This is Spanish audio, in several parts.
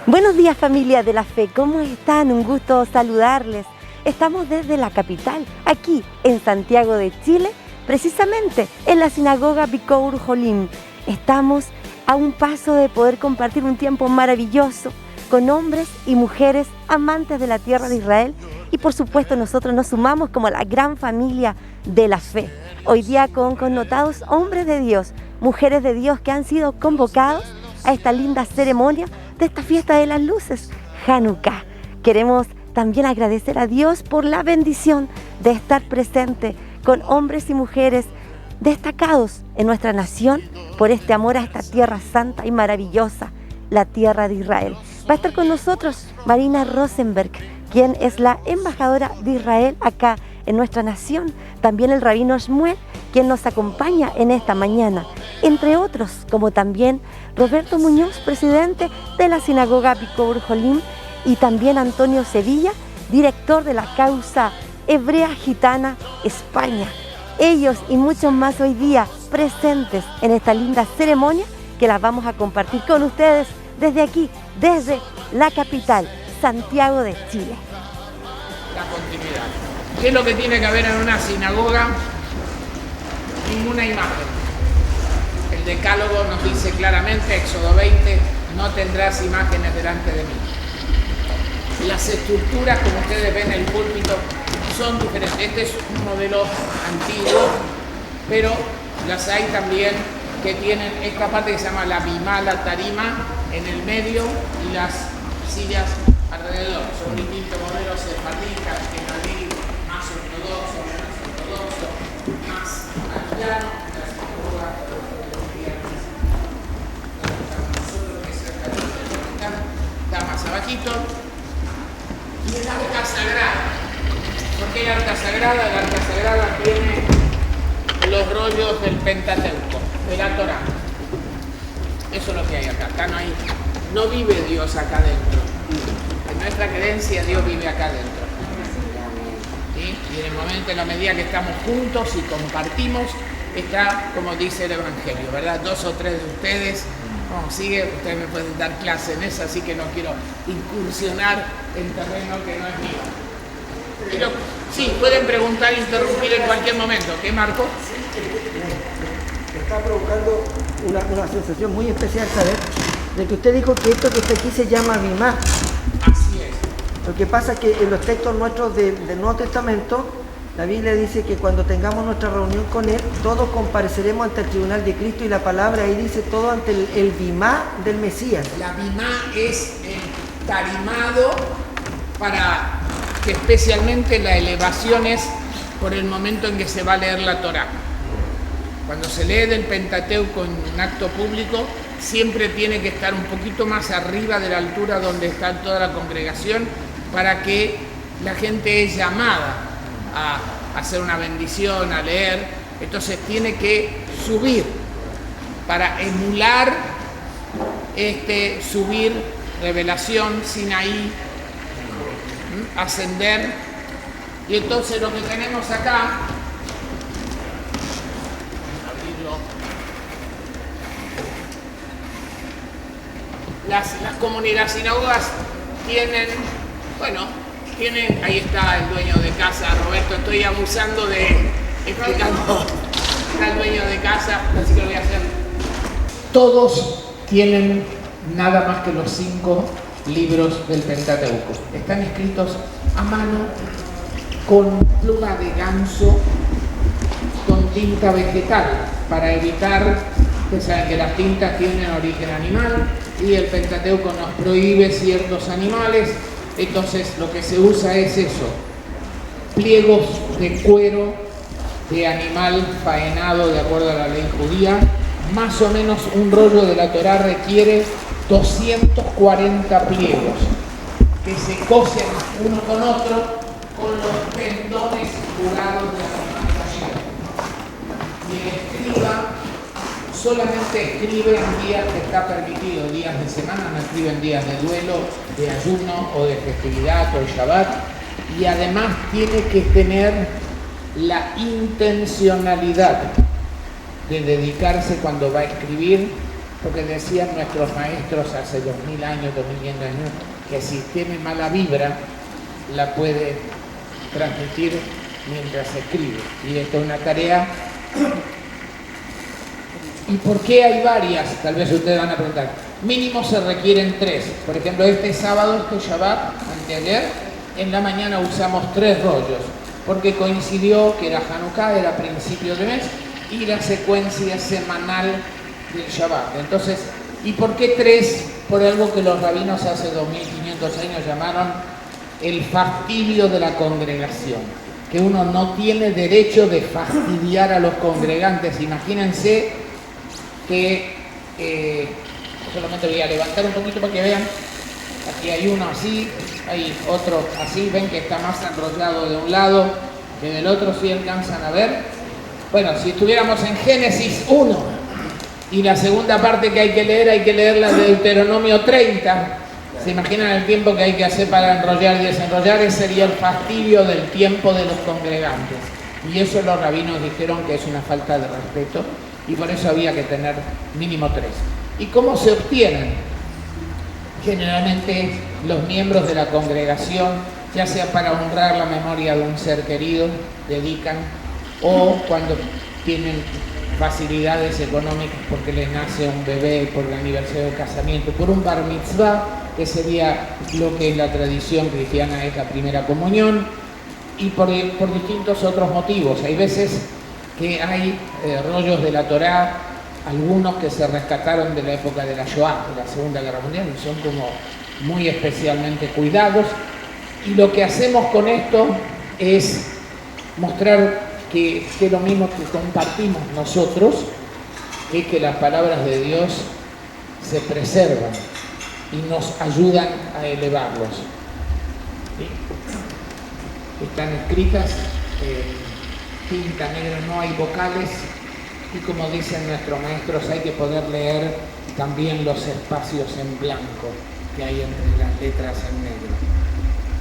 Buenos días, familia de la fe, ¿cómo están? Un gusto saludarles. Estamos desde la capital, aquí en Santiago de Chile, precisamente en la sinagoga Bikour Jolim. Estamos a un paso de poder compartir un tiempo maravilloso con hombres y mujeres amantes de la tierra de Israel, y por supuesto nosotros nos sumamos como la gran familia de la fe. Hoy día con connotados hombres de Dios, mujeres de Dios que han sido convocados a esta linda ceremonia de esta fiesta de las luces, Hanukkah. Queremos también agradecer a Dios por la bendición de estar presente con hombres y mujeres destacados en nuestra nación por este amor a esta tierra santa y maravillosa, la tierra de Israel. Va a estar con nosotros Marina Rosenberg, quien es la embajadora de Israel acá en nuestra nación. También el rabino Shmuel, quien nos acompaña en esta mañana. Entre otros, como también Roberto Muñoz, presidente de la sinagoga Bikour Jolim, y también Antonio Sevilla, director de la Causa Hebrea Gitana España. Ellos y muchos más hoy día presentes en esta linda ceremonia que las vamos a compartir con ustedes desde aquí, desde la capital, Santiago de Chile. La continuidad. ¿Qué es lo que tiene que haber en una sinagoga? Ninguna imagen. El decálogo nos dice claramente, Éxodo 20, no tendrás imágenes delante de mí. Las estructuras, como ustedes ven en el púlpito, son diferentes. Este es un modelo antiguo, pero las hay también que tienen esta parte que se llama la bimá, la tarima, en el medio y las sillas alrededor. Son distintos modelos sefardíes, ashkenazí, más ortodoxo, menos ortodoxo, más italiano, la sinagoga nosotros que es está más abajito. Y el arca sagrada. ¿Por qué el arca sagrada? El arca sagrada tiene los rollos del Pentateuco, de la Torá. Eso es lo que hay acá. Acá no vive Dios acá dentro. En nuestra creencia Dios vive acá dentro. ¿Sí? Y en el momento, en la medida que estamos juntos y compartimos, está como dice el Evangelio, ¿verdad? 2 o 3 de ustedes. No, sigue, ustedes me pueden dar clase en eso, así que no quiero incursionar en terreno que no es mío. Pero, sí, pueden preguntar e interrumpir en cualquier momento. ¿Qué, Marco? Me está provocando una sensación muy especial saber de que usted dijo que esto que está aquí se llama bimá. Así es. Lo que pasa es que en los textos nuestros del Nuevo Testamento, la Biblia dice que cuando tengamos nuestra reunión con Él, todos compareceremos ante el tribunal de Cristo, y la palabra ahí dice todo ante el bimá del Mesías. La bimá es el tarimado para que especialmente la elevación es por el momento en que se va a leer la Torá. Cuando se lee del Pentateuco en un acto público, siempre tiene que estar un poquito más arriba de la altura donde está toda la congregación, para que la gente es llamada a hacer una bendición, a leer. Entonces tiene que subir para emular subir, revelación, Sinaí, ascender. Y entonces lo que tenemos acá, las comunidades, sinagogas tienen, ahí está el dueño de casa, Roberto, estoy abusando de explicando, está el dueño de casa, así que lo voy a hacer. Todos tienen nada más que los 5 libros del Pentateuco. Están escritos a mano con pluma de ganso, con tinta vegetal, para evitar, ustedes saben que las tintas tienen origen animal y el Pentateuco nos prohíbe ciertos animales. Entonces lo que se usa es eso, pliegos de cuero de animal faenado de acuerdo a la ley judía. Más o menos un rollo de la Torá requiere 240 pliegos que se cosen uno con otro con los tendones jurados de la animal. Y el escriba solamente escribe en días que está permitido, días de semana, no escribe en días de duelo, de ayuno o de festividad o de Shabbat, y además tiene que tener la intencionalidad de dedicarse cuando va a escribir porque decían nuestros maestros hace 2000 años, 2500 años, que si tiene mala vibra, la puede transmitir mientras escribe. Y esta es una tarea. ¿Y por qué hay varias? Tal vez ustedes van a preguntar. Mínimo se requieren 3. Por ejemplo, este sábado, este Shabbat, anteayer, en la mañana usamos 3 rollos, porque coincidió que era Hanukkah, era principio de mes, y la secuencia semanal del Shabbat. Entonces, ¿y por qué 3? Por algo que los rabinos hace 2500 años llamaron el fastidio de la congregación, que uno no tiene derecho de fastidiar a los congregantes. Imagínense que solamente voy a levantar un poquito para que vean. Aquí hay uno así, hay otro así, ven que está más enrollado de un lado que del otro, si alcanzan a ver. Bueno, si estuviéramos en Génesis 1 y la segunda parte que hay que leer la de Deuteronomio 30, ¿se imaginan el tiempo que hay que hacer para enrollar y desenrollar? Ese sería el fastidio del tiempo de los congregantes. Y eso los rabinos dijeron que es una falta de respeto, y por eso había que tener mínimo 3. ¿Y cómo se obtienen? Generalmente los miembros de la congregación, ya sea para honrar la memoria de un ser querido, dedican, o cuando tienen facilidades económicas porque les nace un bebé, por el aniversario de casamiento, por un bar mitzvah, que sería lo que en la tradición cristiana es la primera comunión, y por distintos otros motivos. Hay veces que hay rollos de la Torá, algunos que se rescataron de la época de la Shoah, de la Segunda Guerra Mundial, y son como muy especialmente cuidados. Y lo que hacemos con esto es mostrar que lo mismo que compartimos nosotros, es que las palabras de Dios se preservan y nos ayudan a elevarlos. ¿Sí? Están escritas tinta negra, no hay vocales, y como dicen nuestros maestros, hay que poder leer también los espacios en blanco que hay entre las letras en negro,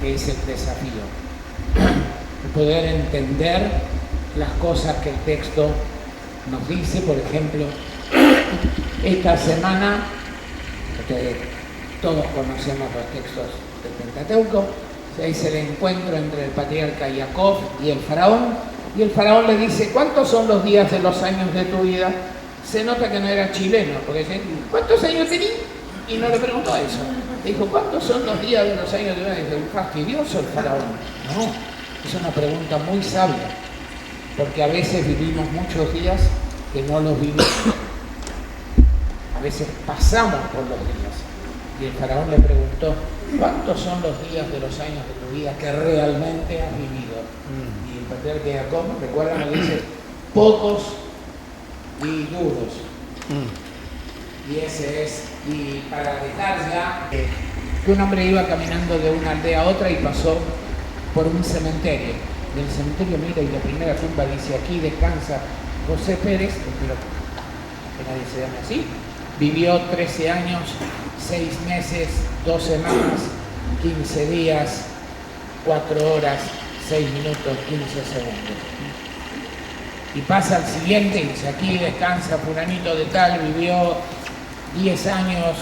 que es el desafío. Poder entender las cosas que el texto nos dice. Por ejemplo, esta semana, ustedes todos conocemos los textos del Pentateuco, se dice el encuentro entre el patriarca Jacob y el faraón, y el faraón le dice: ¿cuántos son los días de los años de tu vida? Se nota que no era chileno, porque dice: ¿cuántos años tenés? Y no le preguntó eso. Le dijo: ¿cuántos son los días de los años de tu vida? Y dice: fastidioso el faraón. No, es una pregunta muy sabia, porque a veces vivimos muchos días que no los vivimos. A veces pasamos por los días. Y el faraón le preguntó: ¿cuántos son los días de los años de tu vida que realmente has vivido? Y el patriarca Jacob, recuerdan, le dice: pocos y duros. Y ese es, y para dejar ya, que un hombre iba caminando de una aldea a otra y pasó por un cementerio. Y el cementerio mira, y la primera tumba dice: aquí descansa José Pérez, espero que nadie se llame así. Vivió 13 años, 6 meses, 2 semanas, 15 días, 4 horas, 6 minutos, 15 segundos. Y pasa al siguiente y dice: aquí descansa fulanito de tal, vivió 10 años,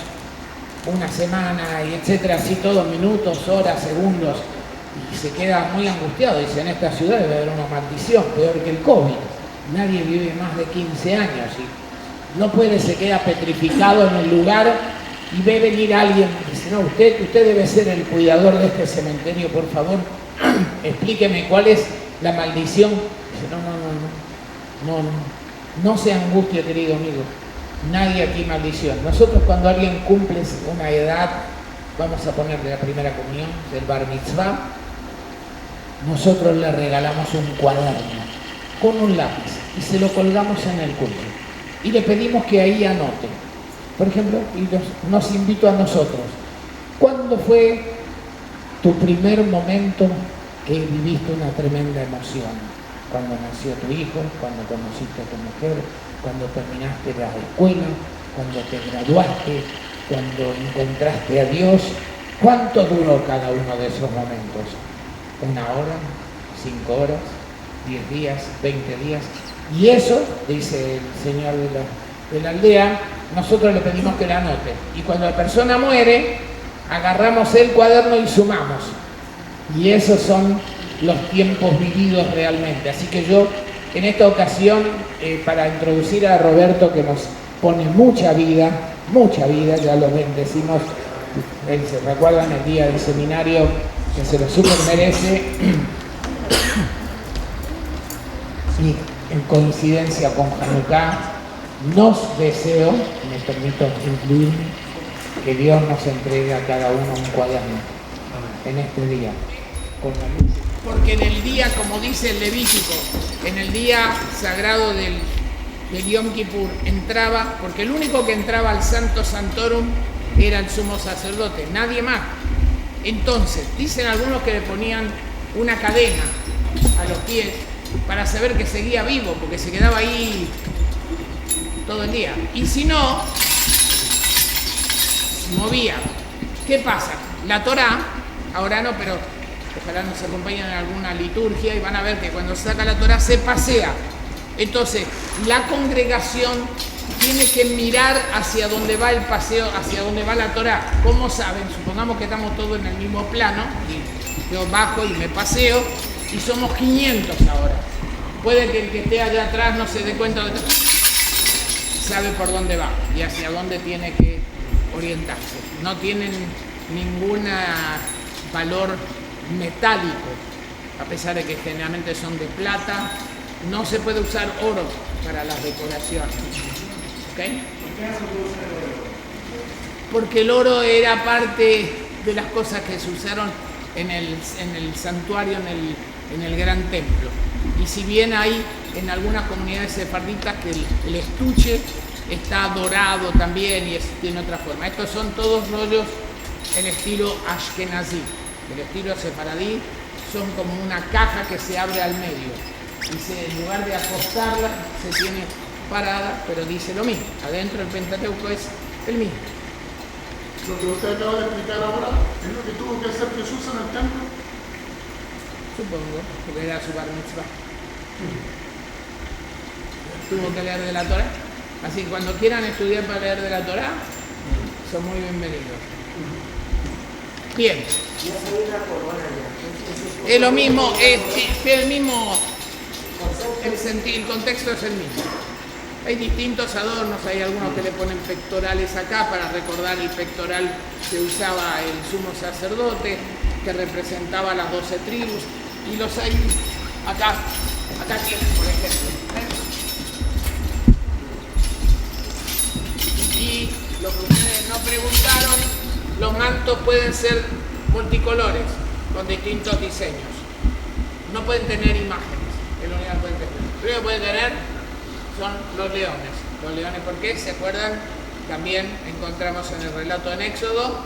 1 semana, y etcétera, así todo, minutos, horas, segundos. Y se queda muy angustiado. Dice: en esta ciudad debe haber una maldición, peor que el COVID. Nadie vive más de 15 años. Y no puede, se queda petrificado en el lugar y ve venir alguien y dice: no, usted debe ser el cuidador de este cementerio, por favor, explíqueme cuál es la maldición. Dice: no se angustie, querido amigo, nadie aquí maldición. Nosotros, cuando alguien cumple una edad, vamos a ponerle la primera comunión, del bar mitzvah, nosotros le regalamos un cuaderno con un lápiz y se lo colgamos en el culto. Y le pedimos que ahí anote. Por ejemplo, y nos invitó a nosotros: ¿cuándo fue tu primer momento que viviste una tremenda emoción? ¿Cuando nació tu hijo? ¿Cuando conociste a tu mujer? ¿Cuando terminaste la escuela? ¿Cuando te graduaste? ¿Cuando encontraste a Dios? ¿Cuánto duró cada uno de esos momentos? ¿1 hora? ¿5 horas? ¿10 días? ¿20 días? Y eso, dice el señor de de la aldea, nosotros le pedimos que la anote. Y cuando la persona muere, agarramos el cuaderno y sumamos. Y esos son los tiempos vividos realmente. Así que yo, en esta ocasión, para introducir a Roberto, que nos pone mucha vida, ya lo bendecimos. Se recuerdan el día del seminario, que se lo súper merece. Y en coincidencia con Hanukkah, nos deseo, me permito incluirme, que Dios nos entregue a cada uno un cuaderno en este día. Porque en el día, como dice el Levítico, en el día sagrado del Yom Kippur, entraba, porque el único que entraba al Santo Santorum era el sumo sacerdote, nadie más. Entonces, dicen algunos que le ponían una cadena a los pies para saber que seguía vivo, porque se quedaba ahí todo el día. Y si no, movía. ¿Qué pasa? La Torá, ahora no, pero ojalá nos acompañen en alguna liturgia y van a ver que cuando se saca la Torá se pasea. Entonces, la congregación tiene que mirar hacia donde va el paseo, hacia donde va la Torá. ¿Cómo saben? Supongamos que estamos todos en el mismo plano, y yo bajo y me paseo, y somos 500 ahora. Puede que el que esté allá atrás no se dé cuenta de sabe por dónde va y hacia dónde tiene que orientarse. No tienen ningún valor metálico, a pesar de que generalmente son de plata. No se puede usar oro para las decoraciones. ¿Okay? Porque el oro era parte de las cosas que se usaron en el santuario, en el gran templo. Y si bien hay en algunas comunidades sefarditas que el estuche está dorado también y tiene otra forma. Estos son todos rollos en estilo ashkenazí. El estilo sefaradí son como una caja que se abre al medio. Y en lugar de acostarla, se tiene parada, pero dice lo mismo. Adentro el Pentateuco es el mismo. Lo que usted acaba de explicar ahora es lo que tuvo que hacer Jesús en el templo. Supongo, porque era su bar mitzvah. Tuvo que leer de la Torá. Así que cuando quieran estudiar para leer de la Torá, son muy bienvenidos. Bien. Es lo mismo, el mismo, el contexto es el mismo. Hay distintos adornos, hay algunos que le ponen pectorales acá para recordar el pectoral que usaba el sumo sacerdote, que representaba las 12 tribus, y los hay acá tienen, por ejemplo. Y lo que ustedes no preguntaron, los mantos pueden ser multicolores, con distintos diseños. No pueden tener imágenes, es lo único que pueden tener. Lo único que pueden tener son los leones. Los leones, ¿por qué? ¿Se acuerdan? También encontramos en el relato en Éxodo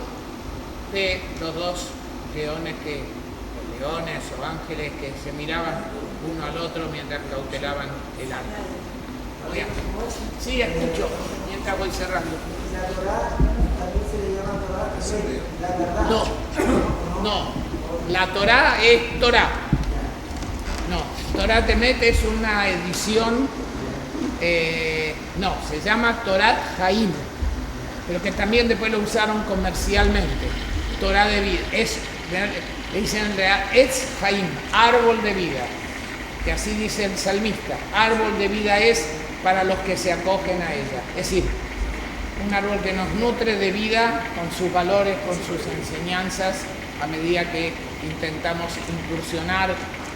de los dos leones o ángeles que se miraban uno al otro mientras cautelaban el arca. Sí, escucho, mientras voy cerrando. ¿La Torá también se le llama Torá? ¿La verdad? No. La Torá es Torá. No, Torá Temet es una edición, se llama Torá Jaim, pero que también después lo usaron comercialmente. Torá de vida, le dicen en realidad Es Jaim, árbol de vida, que así dice el salmista. Árbol de vida es para los que se acogen a ella, es decir, un árbol que nos nutre de vida con sus valores, con sus enseñanzas, a medida que intentamos incursionar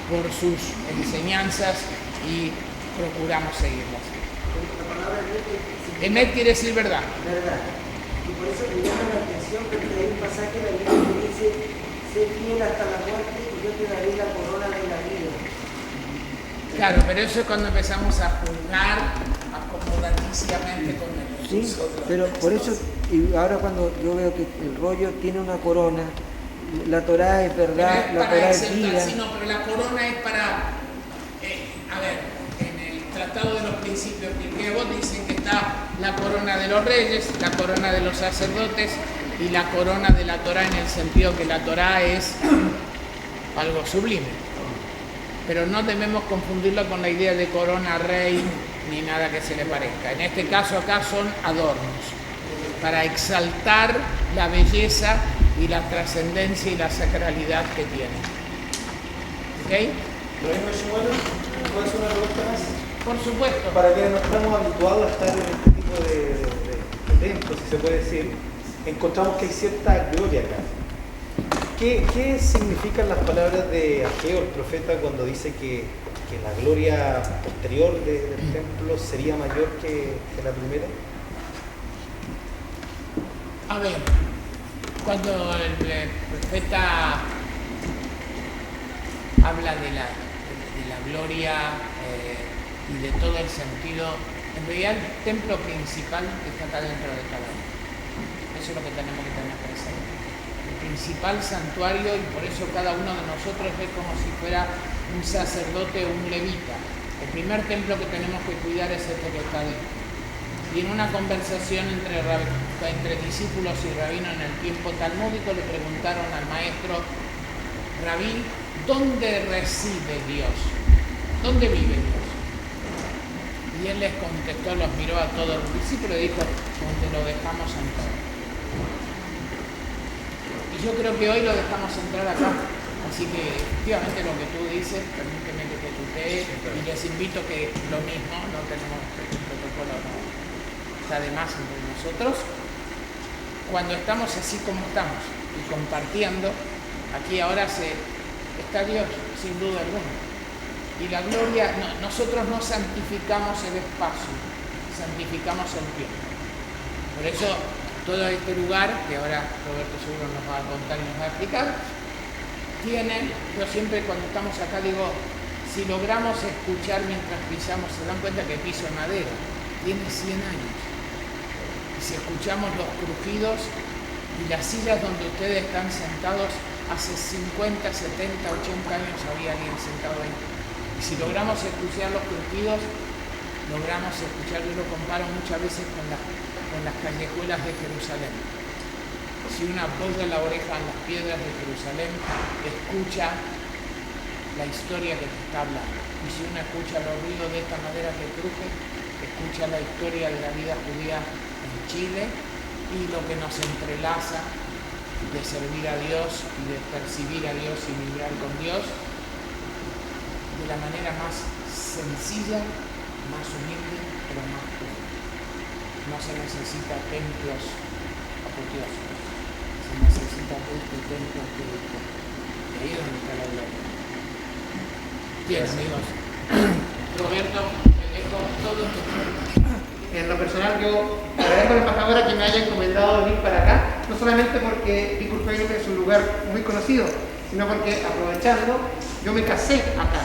por sus enseñanzas y procuramos seguirlas. Emet quiere decir verdad. Verdad. Y por eso me llama la atención porque hay un pasaje de la Biblia que dice: sé fiel hasta la muerte y yo te daré la corona de la vida. Claro, pero eso es cuando empezamos a juzgar acomodaticiamente con él. Sí, pero por eso, y ahora cuando yo veo que el rollo tiene una corona, la Torá es verdad, la Torá es vida. Sí, no, pero la corona es para, en el Tratado de los Principios que vos dicen que está la corona de los reyes, la corona de los sacerdotes y la corona de la Torá, en el sentido que la Torá es algo sublime. Pero no debemos confundirla con la idea de corona rey ni nada que se le parezca. En este caso acá son adornos, para exaltar la belleza y la trascendencia y la sacralidad que tiene. ¿Ok? ¿Puede ser una pregunta más? Por supuesto. Para quienes no estamos habituados a estar en este tipo de templos, si se puede decir, encontramos que hay cierta gloria acá. ¿Qué significan las palabras de Ageo, el profeta, cuando dice que la gloria posterior del templo sería mayor que la primera? A ver, cuando el profeta habla de la gloria y de todo el sentido, en realidad el templo principal está acá dentro de cada uno. Eso es lo que tenemos que tener presente. El principal santuario, y por eso cada uno de nosotros ve como si fuera un sacerdote o un levita. El primer templo que tenemos que cuidar es este que está dentro. Y en una conversación entre discípulos y rabino en el tiempo talmúdico le preguntaron al maestro: Rabí, ¿dónde reside Dios? ¿Dónde vive Dios? Y él les contestó, los miró a todos los discípulos y dijo: donde lo dejamos entrar. Y yo creo que hoy lo dejamos entrar acá. Así que efectivamente lo que tú dices, permíteme que te tutee, y les invito que lo mismo, no tenemos un protocolo, no está de más entre nosotros. Cuando estamos así como estamos y compartiendo, aquí ahora está Dios, sin duda alguna. Y la gloria, nosotros no santificamos el espacio, santificamos el tiempo. Por eso todo este lugar, que ahora Roberto seguro nos va a contar y nos va a explicar, yo siempre cuando estamos acá digo, si logramos escuchar mientras pisamos, se dan cuenta que piso de madera, tiene 100 años. Y si escuchamos los crujidos y las sillas donde ustedes están sentados, hace 50, 70, 80 años había alguien sentado ahí. Y si logramos escuchar los crujidos, logramos escuchar, yo lo comparo muchas veces con las callejuelas de Jerusalén. Si uno apoya la oreja en las piedras de Jerusalén, escucha la historia que te está hablando. Y si uno escucha los ruidos de esta madera que cruje, escucha la historia de la vida judía en Chile y lo que nos entrelaza de servir a Dios y de percibir a Dios y vibrar con Dios de la manera más sencilla, más humilde, pero más pura. No se necesita templos apoteósicos, se necesita este templo espiritual. Y ahí es donde está la gloria. Bien, amigos. Roberto, te dejo todo esto. En lo personal, yo agradezco a la embajadora que me haya encomendado venir para acá, no solamente porque Bicurpeño es un lugar muy conocido, sino porque, aprovechando, yo me casé acá.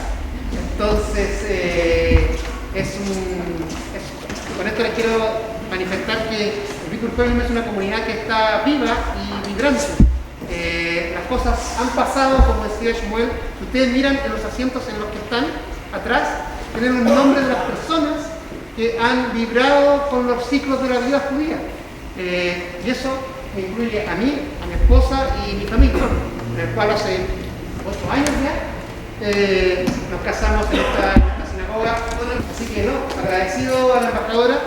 Entonces, con esto les quiero manifestar que el Bicurpeño es una comunidad que está viva y vibrante. Las cosas han pasado, como decía Shmuel. Si ustedes miran en los asientos en los que están atrás, tienen los nombres de las personas que han vibrado con los ciclos de la vida judía. Y eso me incluye a mí, a mi esposa y mi familia, en el cual hace 8 años ya nos casamos en esta sinagoga. Así que agradecido a la embajadora,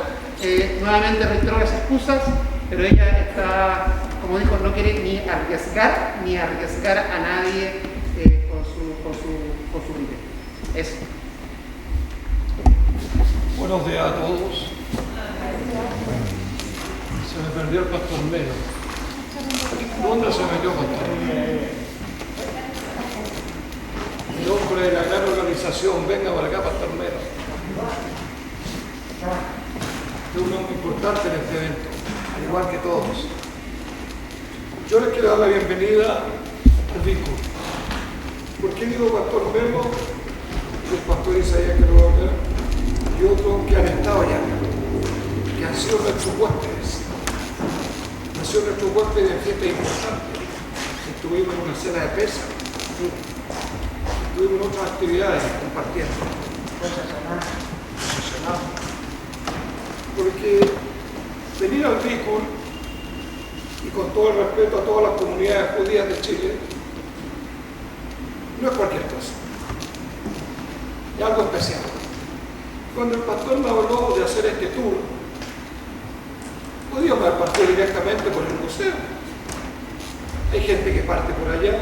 nuevamente reitero las excusas, pero ella está, como dijo, no quiere ni arriesgar a nadie con su vida. Eso. Buenos días a todos. Se me perdió el pastor Melo. ¿Dónde se metió pastor? En nombre de la gran organización, venga para acá, pastor Melo. Es un hombre importante en este evento, al igual que todos. Yo les quiero dar la bienvenida al Bicur. ¿Por qué digo pastor Melo? El pastor Isaías, que lo va a ver, y otros que han estado allá, que han sido nuestros huéspedes. Han sido nuestros huéspedes en fiestas importantes. Estuvimos en una cena de pesa, estuvimos en otras actividades compartiendo. Porque venir al Bicur, y con todo el respeto a todas las comunidades judías de Chile, no es cualquier cosa. Es algo especial. Cuando el pastor me habló de hacer este tour, podíamos haber partido directamente por el museo. Hay gente que parte por allá,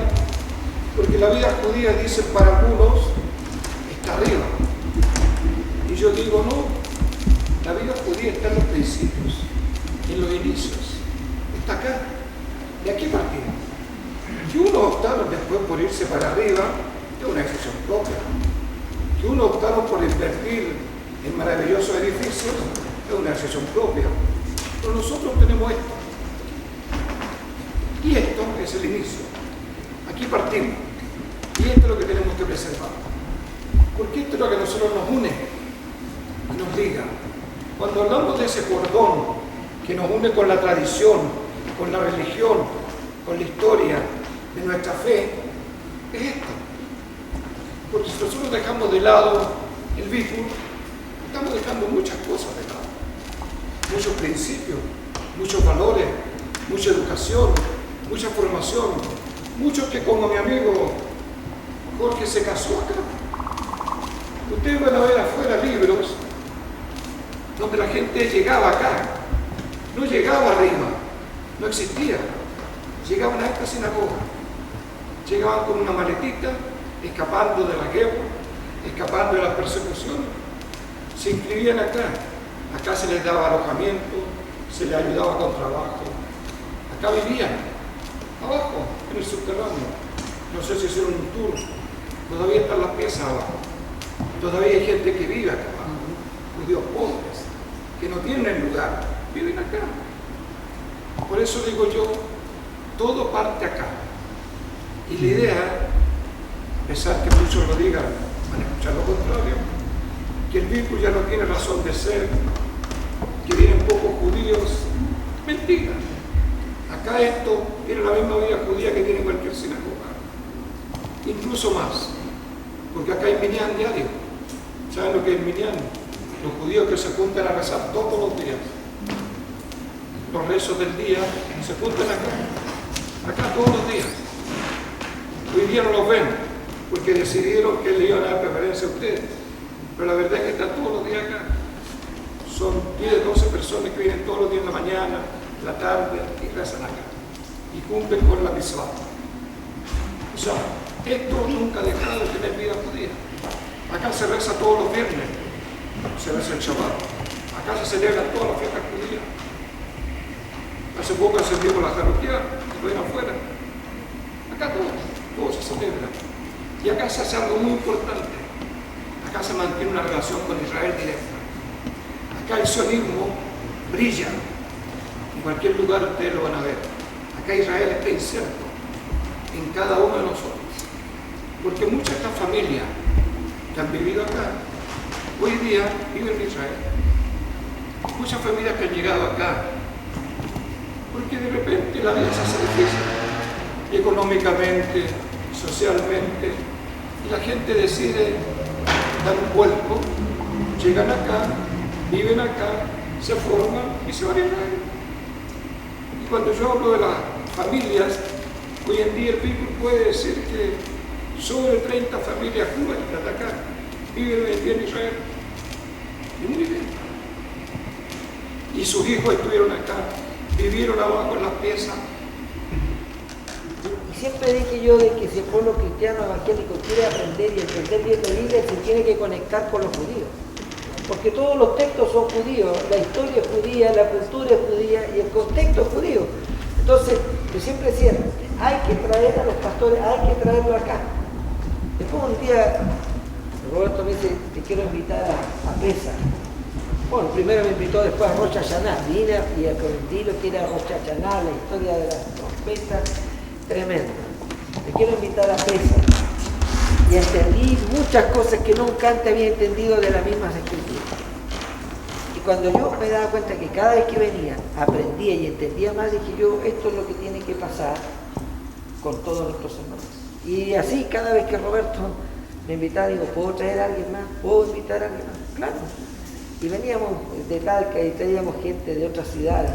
porque la vida judía, dice para algunos, está arriba. Y yo digo, no, la vida judía está en los principios, en los inicios, está acá. De aquí partimos. Que uno optaron después por irse para arriba, es una decisión propia. Que uno optaron por invertir en maravillosos edificios, es una decisión propia. Pero nosotros tenemos esto. Y esto es el inicio. Aquí partimos. Y esto es lo que tenemos que preservar. Porque esto es lo que a nosotros nos une y nos liga. Cuando hablamos de ese cordón que nos une con la tradición, con la religión, con la historia de nuestra fe, es esto. Porque si nosotros dejamos de lado el Bíblia, estamos dejando muchas cosas de lado. Muchos principios, muchos valores, mucha educación, mucha formación. Muchos que, como mi amigo Jorge se casó acá. Ustedes van a ver afuera libros donde la gente llegaba acá, no llegaba arriba, no existía. Llegaban a esta sinagoga, llegaban con una maletita, escapando de la guerra, escapando de la persecución, se inscribían acá. Acá se les daba alojamiento, se les ayudaba con trabajo. Acá vivían, abajo, en el subterráneo. No sé si hicieron un tour, todavía están las piezas abajo. Todavía hay gente que vive acá abajo, judíos pobres, que no tienen lugar, viven acá. Por eso digo yo, todo parte acá. Y la idea, a pesar que muchos lo digan, van a escuchar lo contrario, que el Bíblia ya no tiene razón de ser, que vienen pocos judíos, mentira. Acá esto tiene la misma vida judía que tiene cualquier sinagoga, incluso más, porque acá hay minyan diario. ¿Saben lo que es minyan? Los judíos que se juntan a rezar todos los días. Los rezos del día se juntan acá todos los días. Hoy día no los ven, porque decidieron que le iban a dar preferencia a ustedes. Pero la verdad es que están todos los días acá. Son 10, 12 personas que vienen todos los días en la mañana, en la tarde, y rezan acá. Y cumplen con la mitzvah. O sea, esto nunca ha dejado de tener vida judía. Acá se reza todos los viernes, se reza el Shabbat. Acá se celebran todas las fiestas judías. Hace poco se dio la Jaruquía, que ven afuera. Acá todo se celebra. Y acá se hace algo muy importante. Acá se mantiene una relación con Israel directa. Acá el sionismo brilla. En cualquier lugar ustedes lo van a ver. Acá Israel está inserto en cada uno de nosotros. Porque muchas de estas familias que han vivido acá, hoy día viven en Israel. Muchas familias que han llegado acá, porque de repente la vida se hace difícil, económicamente, socialmente, y la gente decide dar un vuelco, llegan acá, viven acá, se forman y se van a Israel. Y cuando yo hablo de las familias, hoy en día el Bíblia puede decir que sobre 30 familias judías de acá viven hoy en día en Israel. Y muy bien. Y sus hijos estuvieron acá, vivieron abajo en las piezas. Y siempre dije yo de que si el pueblo cristiano evangélico quiere aprender y entender bien la Biblia, se tiene que conectar con los judíos. Porque todos los textos son judíos, la historia es judía, la cultura es judía y el contexto es judío. Entonces, yo siempre decía, hay que traer a los pastores, hay que traerlo acá. Después un día, Roberto me dice, te quiero invitar a Pesa. Bueno, primero me invitó después a Rosh Hashanah. Vine y aprendí lo que era Rosh Hashanah, la historia de las trompetas, tremenda. Te quiero invitar a Pesa. Y entendí muchas cosas que nunca antes había entendido de las mismas escrituras. Y cuando yo me daba cuenta que cada vez que venía, aprendía y entendía más, dije yo, esto es lo que tiene que pasar con todos nuestros hermanos. Y así, cada vez que Roberto me invitaba, digo, ¿puedo traer a alguien más? ¿Puedo invitar a alguien más? Claro. Y veníamos de Talca y traíamos gente de otras ciudades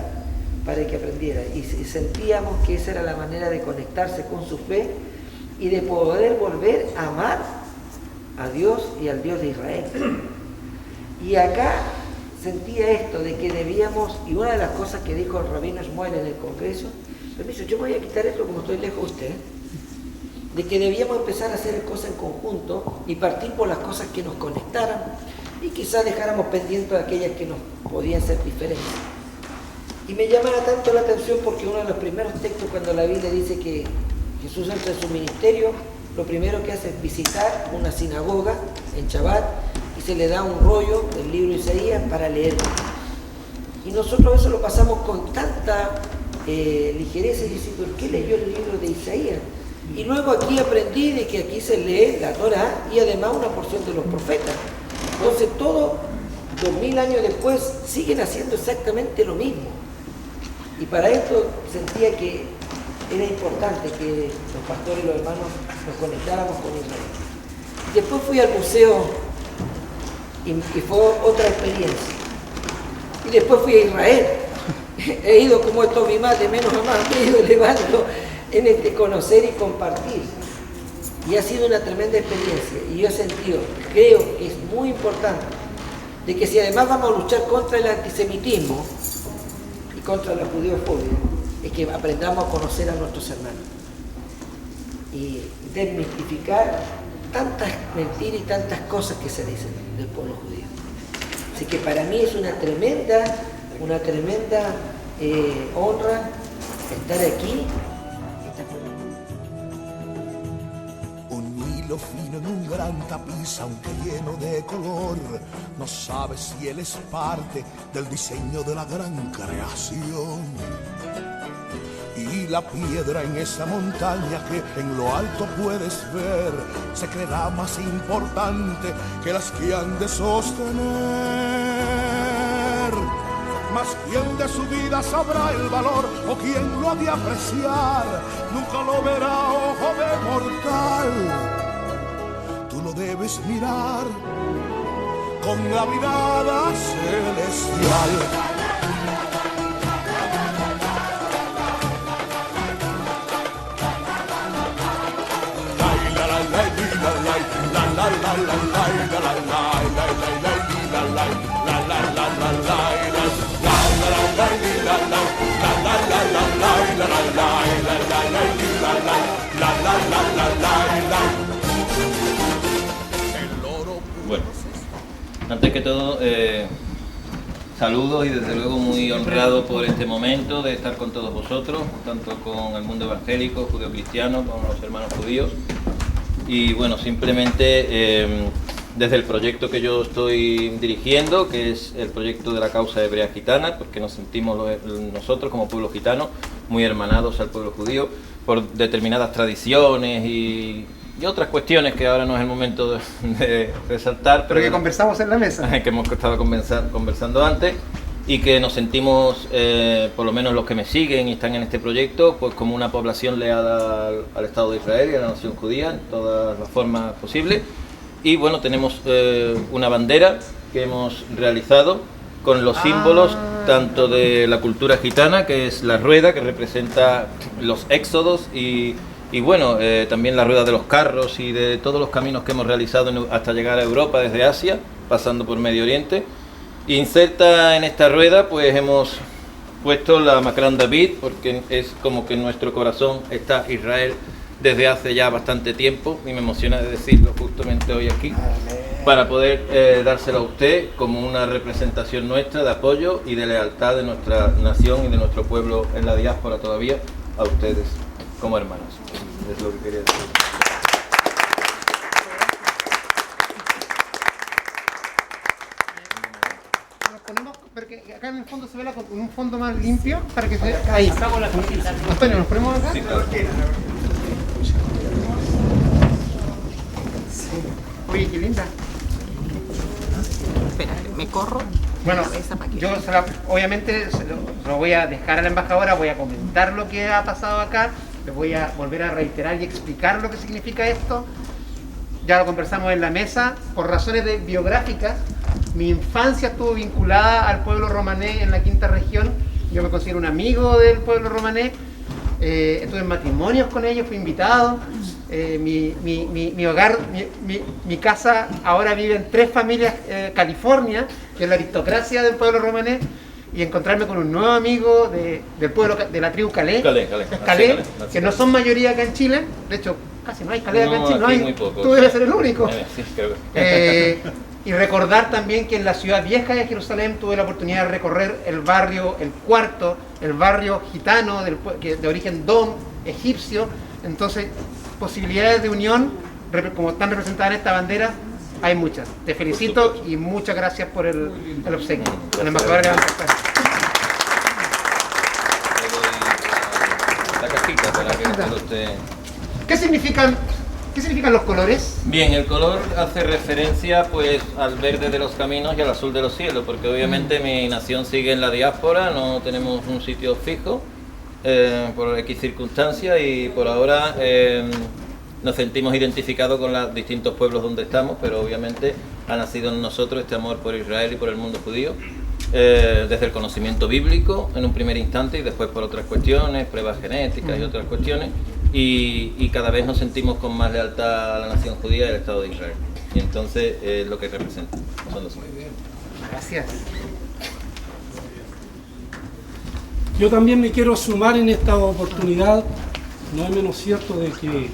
para que aprendiera. Y sentíamos que esa era la manera de conectarse con su fe y de poder volver a amar a Dios y al Dios de Israel. Y acá sentía esto de que debíamos, y una de las cosas que dijo el rabino Shmuel en el Congreso, permiso, yo voy a quitar esto como estoy lejos de usted, de que debíamos empezar a hacer cosas en conjunto y partir por las cosas que nos conectaran y quizás dejáramos pendientes aquellas que nos podían ser diferentes. Y me llamaba tanto la atención porque uno de los primeros textos cuando la Biblia dice que Jesús entra en su ministerio, lo primero que hace es visitar una sinagoga en Shabbat y se le da un rollo del libro de Isaías para leerlo. Y nosotros eso lo pasamos con tanta ligereza y decir, ¿por qué leyó el libro de Isaías? Y luego aquí aprendí de que aquí se lee la Torá y además una porción de los profetas. Entonces todo, 2000 años después, siguen haciendo exactamente lo mismo. Y para esto sentía que era importante que los pastores y los hermanos nos conectáramos con Israel. Después fui al museo y fue otra experiencia. Y después fui a Israel. He ido como estos bimas de menos a más, me he ido elevando en este conocer y compartir. Y ha sido una tremenda experiencia. Y yo he sentido, creo que es muy importante, de que si además vamos a luchar contra el antisemitismo y contra la judeofobia, es que aprendamos a conocer a nuestros hermanos y desmitificar tantas mentiras y tantas cosas que se dicen del pueblo judío. Así que para mí es una tremenda honra estar aquí. Un hilo fino en un gran tapiz, aunque lleno de color, no sabe si él es parte del diseño de la gran creación. Y la piedra en esa montaña que en lo alto puedes ver se creerá más importante que las que han de sostener. Mas quien de su vida sabrá el valor o quien lo ha de apreciar, nunca lo verá ojo de mortal. Tú lo debes mirar con la mirada celestial. Bueno, antes que todo, saludos y desde luego muy honrado por este momento de estar con todos vosotros, tanto con el mundo evangélico, judeo-cristiano, con los hermanos judíos. Y bueno, simplemente desde el proyecto que yo estoy dirigiendo, que es el proyecto de la causa hebrea gitana, porque nos sentimos nosotros como pueblo gitano muy hermanados al pueblo judío por determinadas tradiciones y otras cuestiones que ahora no es el momento de resaltar. Pero que conversamos en la mesa. Que hemos estado conversando antes y que nos sentimos, por lo menos los que me siguen y están en este proyecto, pues como una población leal al Estado de Israel y a la nación judía en todas las formas posibles. Y bueno, tenemos una bandera que hemos realizado con los símbolos tanto de la cultura gitana, que es la rueda, que representa los éxodos, y bueno, también la rueda de los carros y de todos los caminos que hemos realizado hasta llegar a Europa desde Asia, pasando por Medio Oriente. Inserta en esta rueda pues hemos puesto la Macrán David, porque es como que en nuestro corazón está Israel desde hace ya bastante tiempo, y me emociona de decirlo justamente hoy aquí, para poder dárselo a usted como una representación nuestra de apoyo y de lealtad de nuestra nación y de nuestro pueblo en la diáspora todavía, a ustedes como hermanos. Es lo que quería decir. Nos ponemos, porque acá en el fondo se ve con un fondo más limpio para que se vea. Ahí. Antonio, nos ponemos acá. Sí, claro. Oye, qué linda. Espérate, me corro. Bueno, yo obviamente se lo voy a dejar a la embajadora, voy a comentar lo que ha pasado acá, le voy a volver a reiterar y explicar lo que significa esto. Ya lo conversamos en la mesa, por razones biográficas, mi infancia estuvo vinculada al pueblo romané en la quinta región, yo me considero un amigo del pueblo romané, estuve en matrimonios con ellos, fui invitado, Mi hogar, mi casa, ahora viven 3 familias California, que es la aristocracia del pueblo romanés, y encontrarme con un nuevo amigo del pueblo, de la tribu Calé, que no son mayoría acá en Chile, de hecho casi no hay Calé acá en Chile, no hay, muy poco, tú debes ser el único. Sí, creo que. Y recordar también que en la ciudad vieja de Jerusalén tuve la oportunidad de recorrer el barrio, el cuarto, el barrio gitano de origen dom, egipcio. Entonces, posibilidades de unión, como están representadas en esta bandera, hay muchas. Te felicito y muchas gracias por el obsequio. El embajador levanta el plato. La cajita para que usted... ¿Qué significan los colores? Bien, el color hace referencia pues al verde de los caminos y al azul de los cielos, porque obviamente mi nación sigue en la diáspora, no tenemos un sitio fijo por X circunstancias, y por ahora nos sentimos identificados con los distintos pueblos donde estamos, pero obviamente ha nacido en nosotros este amor por Israel y por el mundo judío, desde el conocimiento bíblico en un primer instante y después por otras cuestiones, pruebas genéticas y otras cuestiones. Y cada vez nos sentimos con más lealtad a la nación judía y al Estado de Israel. Y entonces lo que representa son los judíos. Gracias. Yo también me quiero sumar en esta oportunidad. No es menos cierto de que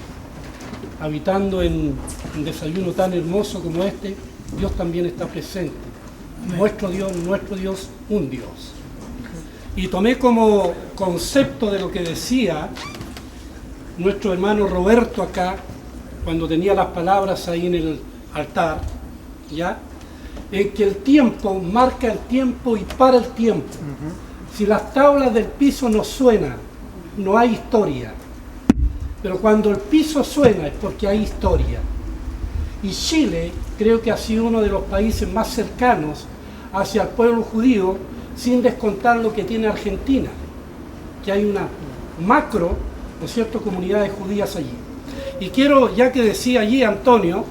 habitando en un desayuno tan hermoso como este, Dios también está presente. Nuestro Dios, un Dios. Y tomé como concepto de lo que decía nuestro hermano Roberto acá, cuando tenía las palabras ahí en el altar, ¿ya? En que el tiempo marca el tiempo y para el tiempo. Si las tablas del piso no suenan, no hay historia. Pero cuando el piso suena es porque hay historia. Y Chile creo que ha sido uno de los países más cercanos hacia el pueblo judío, sin descontar lo que tiene Argentina, que hay una macro, ¿no es cierto?, comunidades judías allí. Y quiero, ya que decía allí Antonio,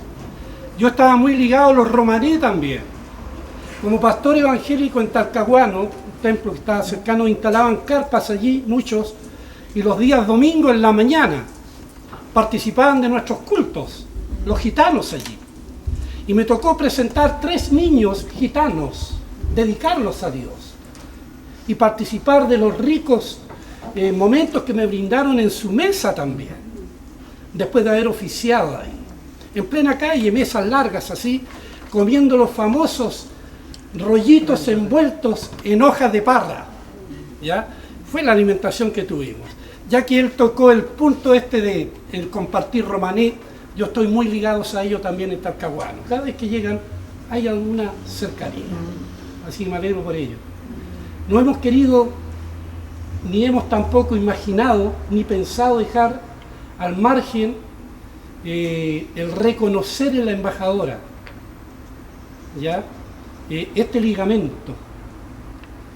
yo estaba muy ligado a los romaní también. Como pastor evangélico en Talcahuano, un templo que estaba cercano, instalaban carpas allí, muchos, y los días domingos en la mañana participaban de nuestros cultos, los gitanos allí. Y me tocó presentar 3 niños gitanos, dedicarlos a Dios, y participar de los ricos momentos que me brindaron en su mesa también, después de haber oficiado ahí, en plena calle, mesas largas así, comiendo los famosos rollitos envueltos en hojas de parra, ¿ya? Fue la alimentación que tuvimos. Ya que él tocó el punto de el compartir romaní, yo estoy muy ligado a ello también en Talcahuano. Cada vez que llegan hay alguna cercanía, así me alegro por ello. No hemos querido, ni hemos tampoco imaginado, ni pensado dejar al margen el reconocer en la embajadora, ¿ya? Este ligamento,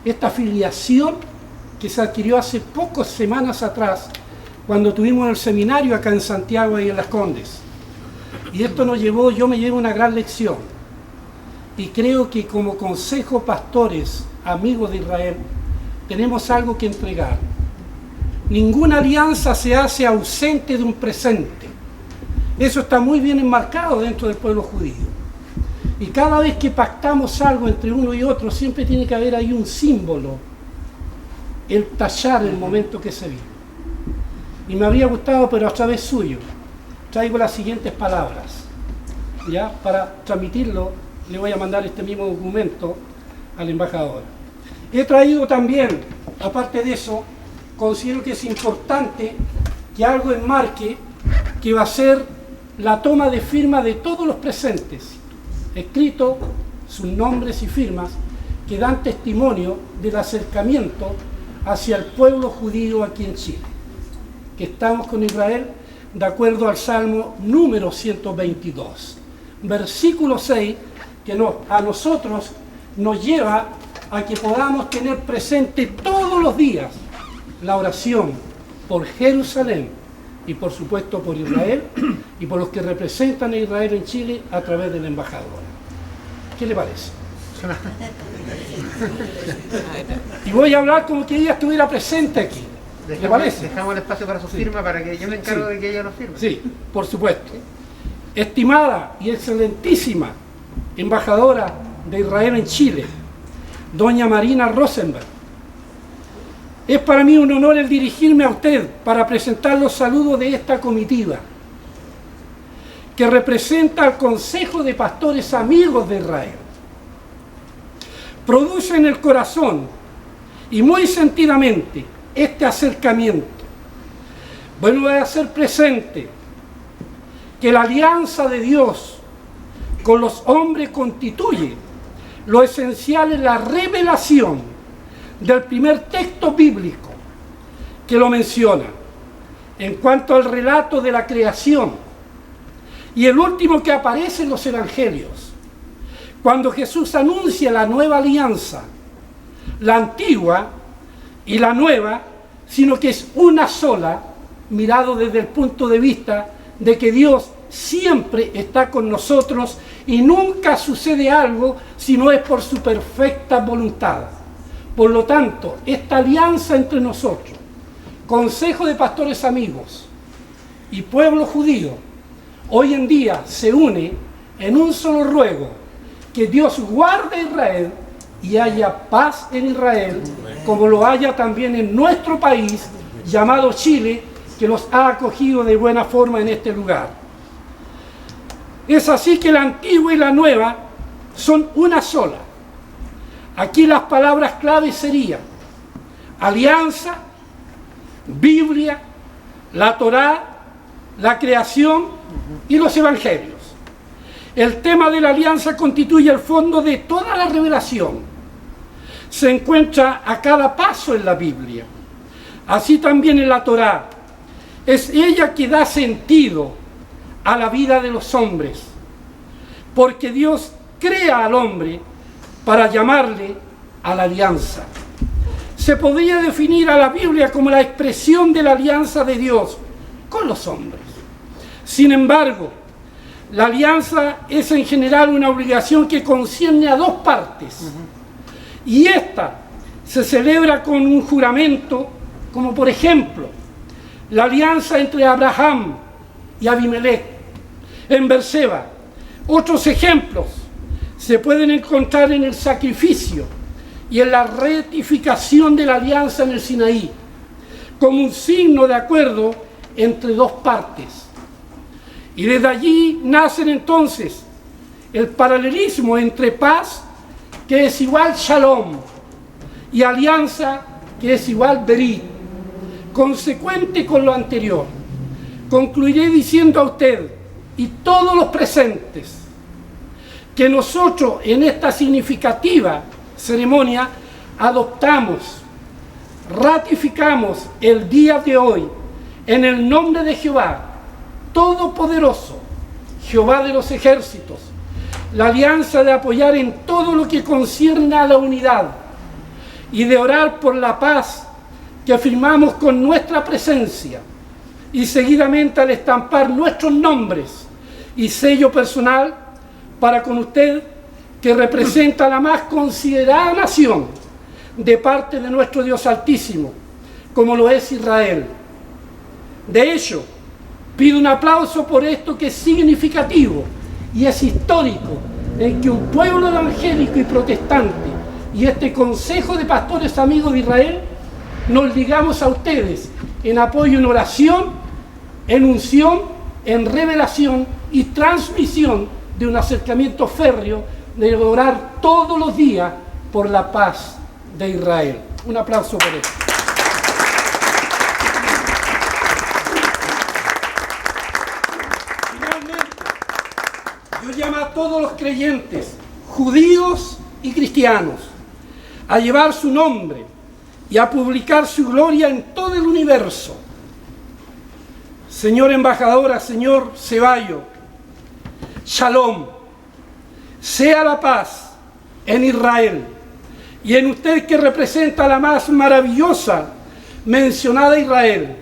esta filiación que se adquirió hace pocas semanas atrás, cuando tuvimos el seminario acá en Santiago y en Las Condes. Y esto nos llevó, yo me llevo una gran lección. Y creo que como consejo pastores, amigos de Israel, tenemos algo que entregar. Ninguna alianza se hace ausente de un presente. Eso está muy bien enmarcado dentro del pueblo judío. Y cada vez que pactamos algo entre uno y otro, siempre tiene que haber ahí un símbolo, el tallar el momento que se vive. Y me habría gustado, pero a través suyo, traigo las siguientes palabras. Ya, para transmitirlo, le voy a mandar este mismo documento al embajador. He traído también, aparte de eso, considero que es importante que algo enmarque que va a ser la toma de firma de todos los presentes, escrito sus nombres y firmas que dan testimonio del acercamiento hacia el pueblo judío aquí en Chile, que estamos con Israel de acuerdo al Salmo número 122, versículo 6, que a nosotros nos lleva a que podamos tener presente todos los días la oración por Jerusalén y por supuesto por Israel y por los que representan a Israel en Chile a través de la embajadora. ¿Qué le parece? Y voy a hablar como que ella estuviera presente aquí. ¿Le parece? Dejamos el espacio para su firma, para que yo me encargo de que ella lo firme. Sí, por supuesto. Estimada y excelentísima embajadora de Israel en Chile, doña Marina Rosenberg, es para mí un honor el dirigirme a usted para presentar los saludos de esta comitiva, que representa al Consejo de Pastores Amigos de Israel. Produce en el corazón y muy sentidamente este acercamiento. Bueno, voy a hacer presente que la alianza de Dios con los hombres constituye lo esencial en la revelación del primer texto bíblico que lo menciona en cuanto al relato de la creación, y el último que aparece en los evangelios, cuando Jesús anuncia la nueva alianza, la antigua y la nueva, sino que es una sola, mirado desde el punto de vista de que Dios siempre está con nosotros y nunca sucede algo si no es por su perfecta voluntad. Por lo tanto, esta alianza entre nosotros, Consejo de Pastores Amigos y pueblo judío, hoy en día se une en un solo ruego: que Dios guarde a Israel y haya paz en Israel, como lo haya también en nuestro país llamado Chile, que los ha acogido de buena forma en este lugar. Es así que la antigua y la nueva son una sola. Aquí las palabras claves serían alianza, Biblia, la Torá, la creación y los evangelios. El tema de la alianza constituye el fondo de toda la revelación. Se encuentra a cada paso en la Biblia. Así también en la Torá. Es ella que da sentido a la vida de los hombres, porque Dios crea al hombre para llamarle a la alianza. Se podría definir a la Biblia como la expresión de la alianza de Dios con los hombres. Sin embargo, la alianza es en general una obligación que concierne a dos partes, y esta se celebra con un juramento, como por ejemplo la alianza entre Abraham y Abimelech en Berseba. Otros ejemplos se pueden encontrar en el sacrificio y en la ratificación de la alianza en el Sinaí, como un signo de acuerdo entre dos partes. Y desde allí nacen entonces el paralelismo entre paz, que es igual shalom, y alianza, que es igual berit. Consecuente con lo anterior, concluiré diciendo a usted y todos los presentes que nosotros en esta significativa ceremonia adoptamos, ratificamos el día de hoy en el nombre de Jehová Todopoderoso, Jehová de los ejércitos, la alianza de apoyar en todo lo que concierne a la unidad y de orar por la paz que firmamos con nuestra presencia, y seguidamente al estampar nuestros nombres y sello personal para con usted, que representa la más considerada nación de parte de nuestro Dios Altísimo, como lo es Israel. De hecho, pido un aplauso por esto, que es significativo y es histórico, en que un pueblo evangélico y protestante y este Consejo de Pastores Amigos de Israel nos ligamos a ustedes en apoyo, en oración, en unción, en revelación y transmisión de un acercamiento férreo de orar todos los días por la paz de Israel. Un aplauso por esto. Finalmente, yo llamo a todos los creyentes, judíos y cristianos, a llevar su nombre y a publicar su gloria en todo el universo. Señor embajadora, señor Ceballo, Shalom, sea la paz en Israel y en usted, que representa la más maravillosa mencionada Israel,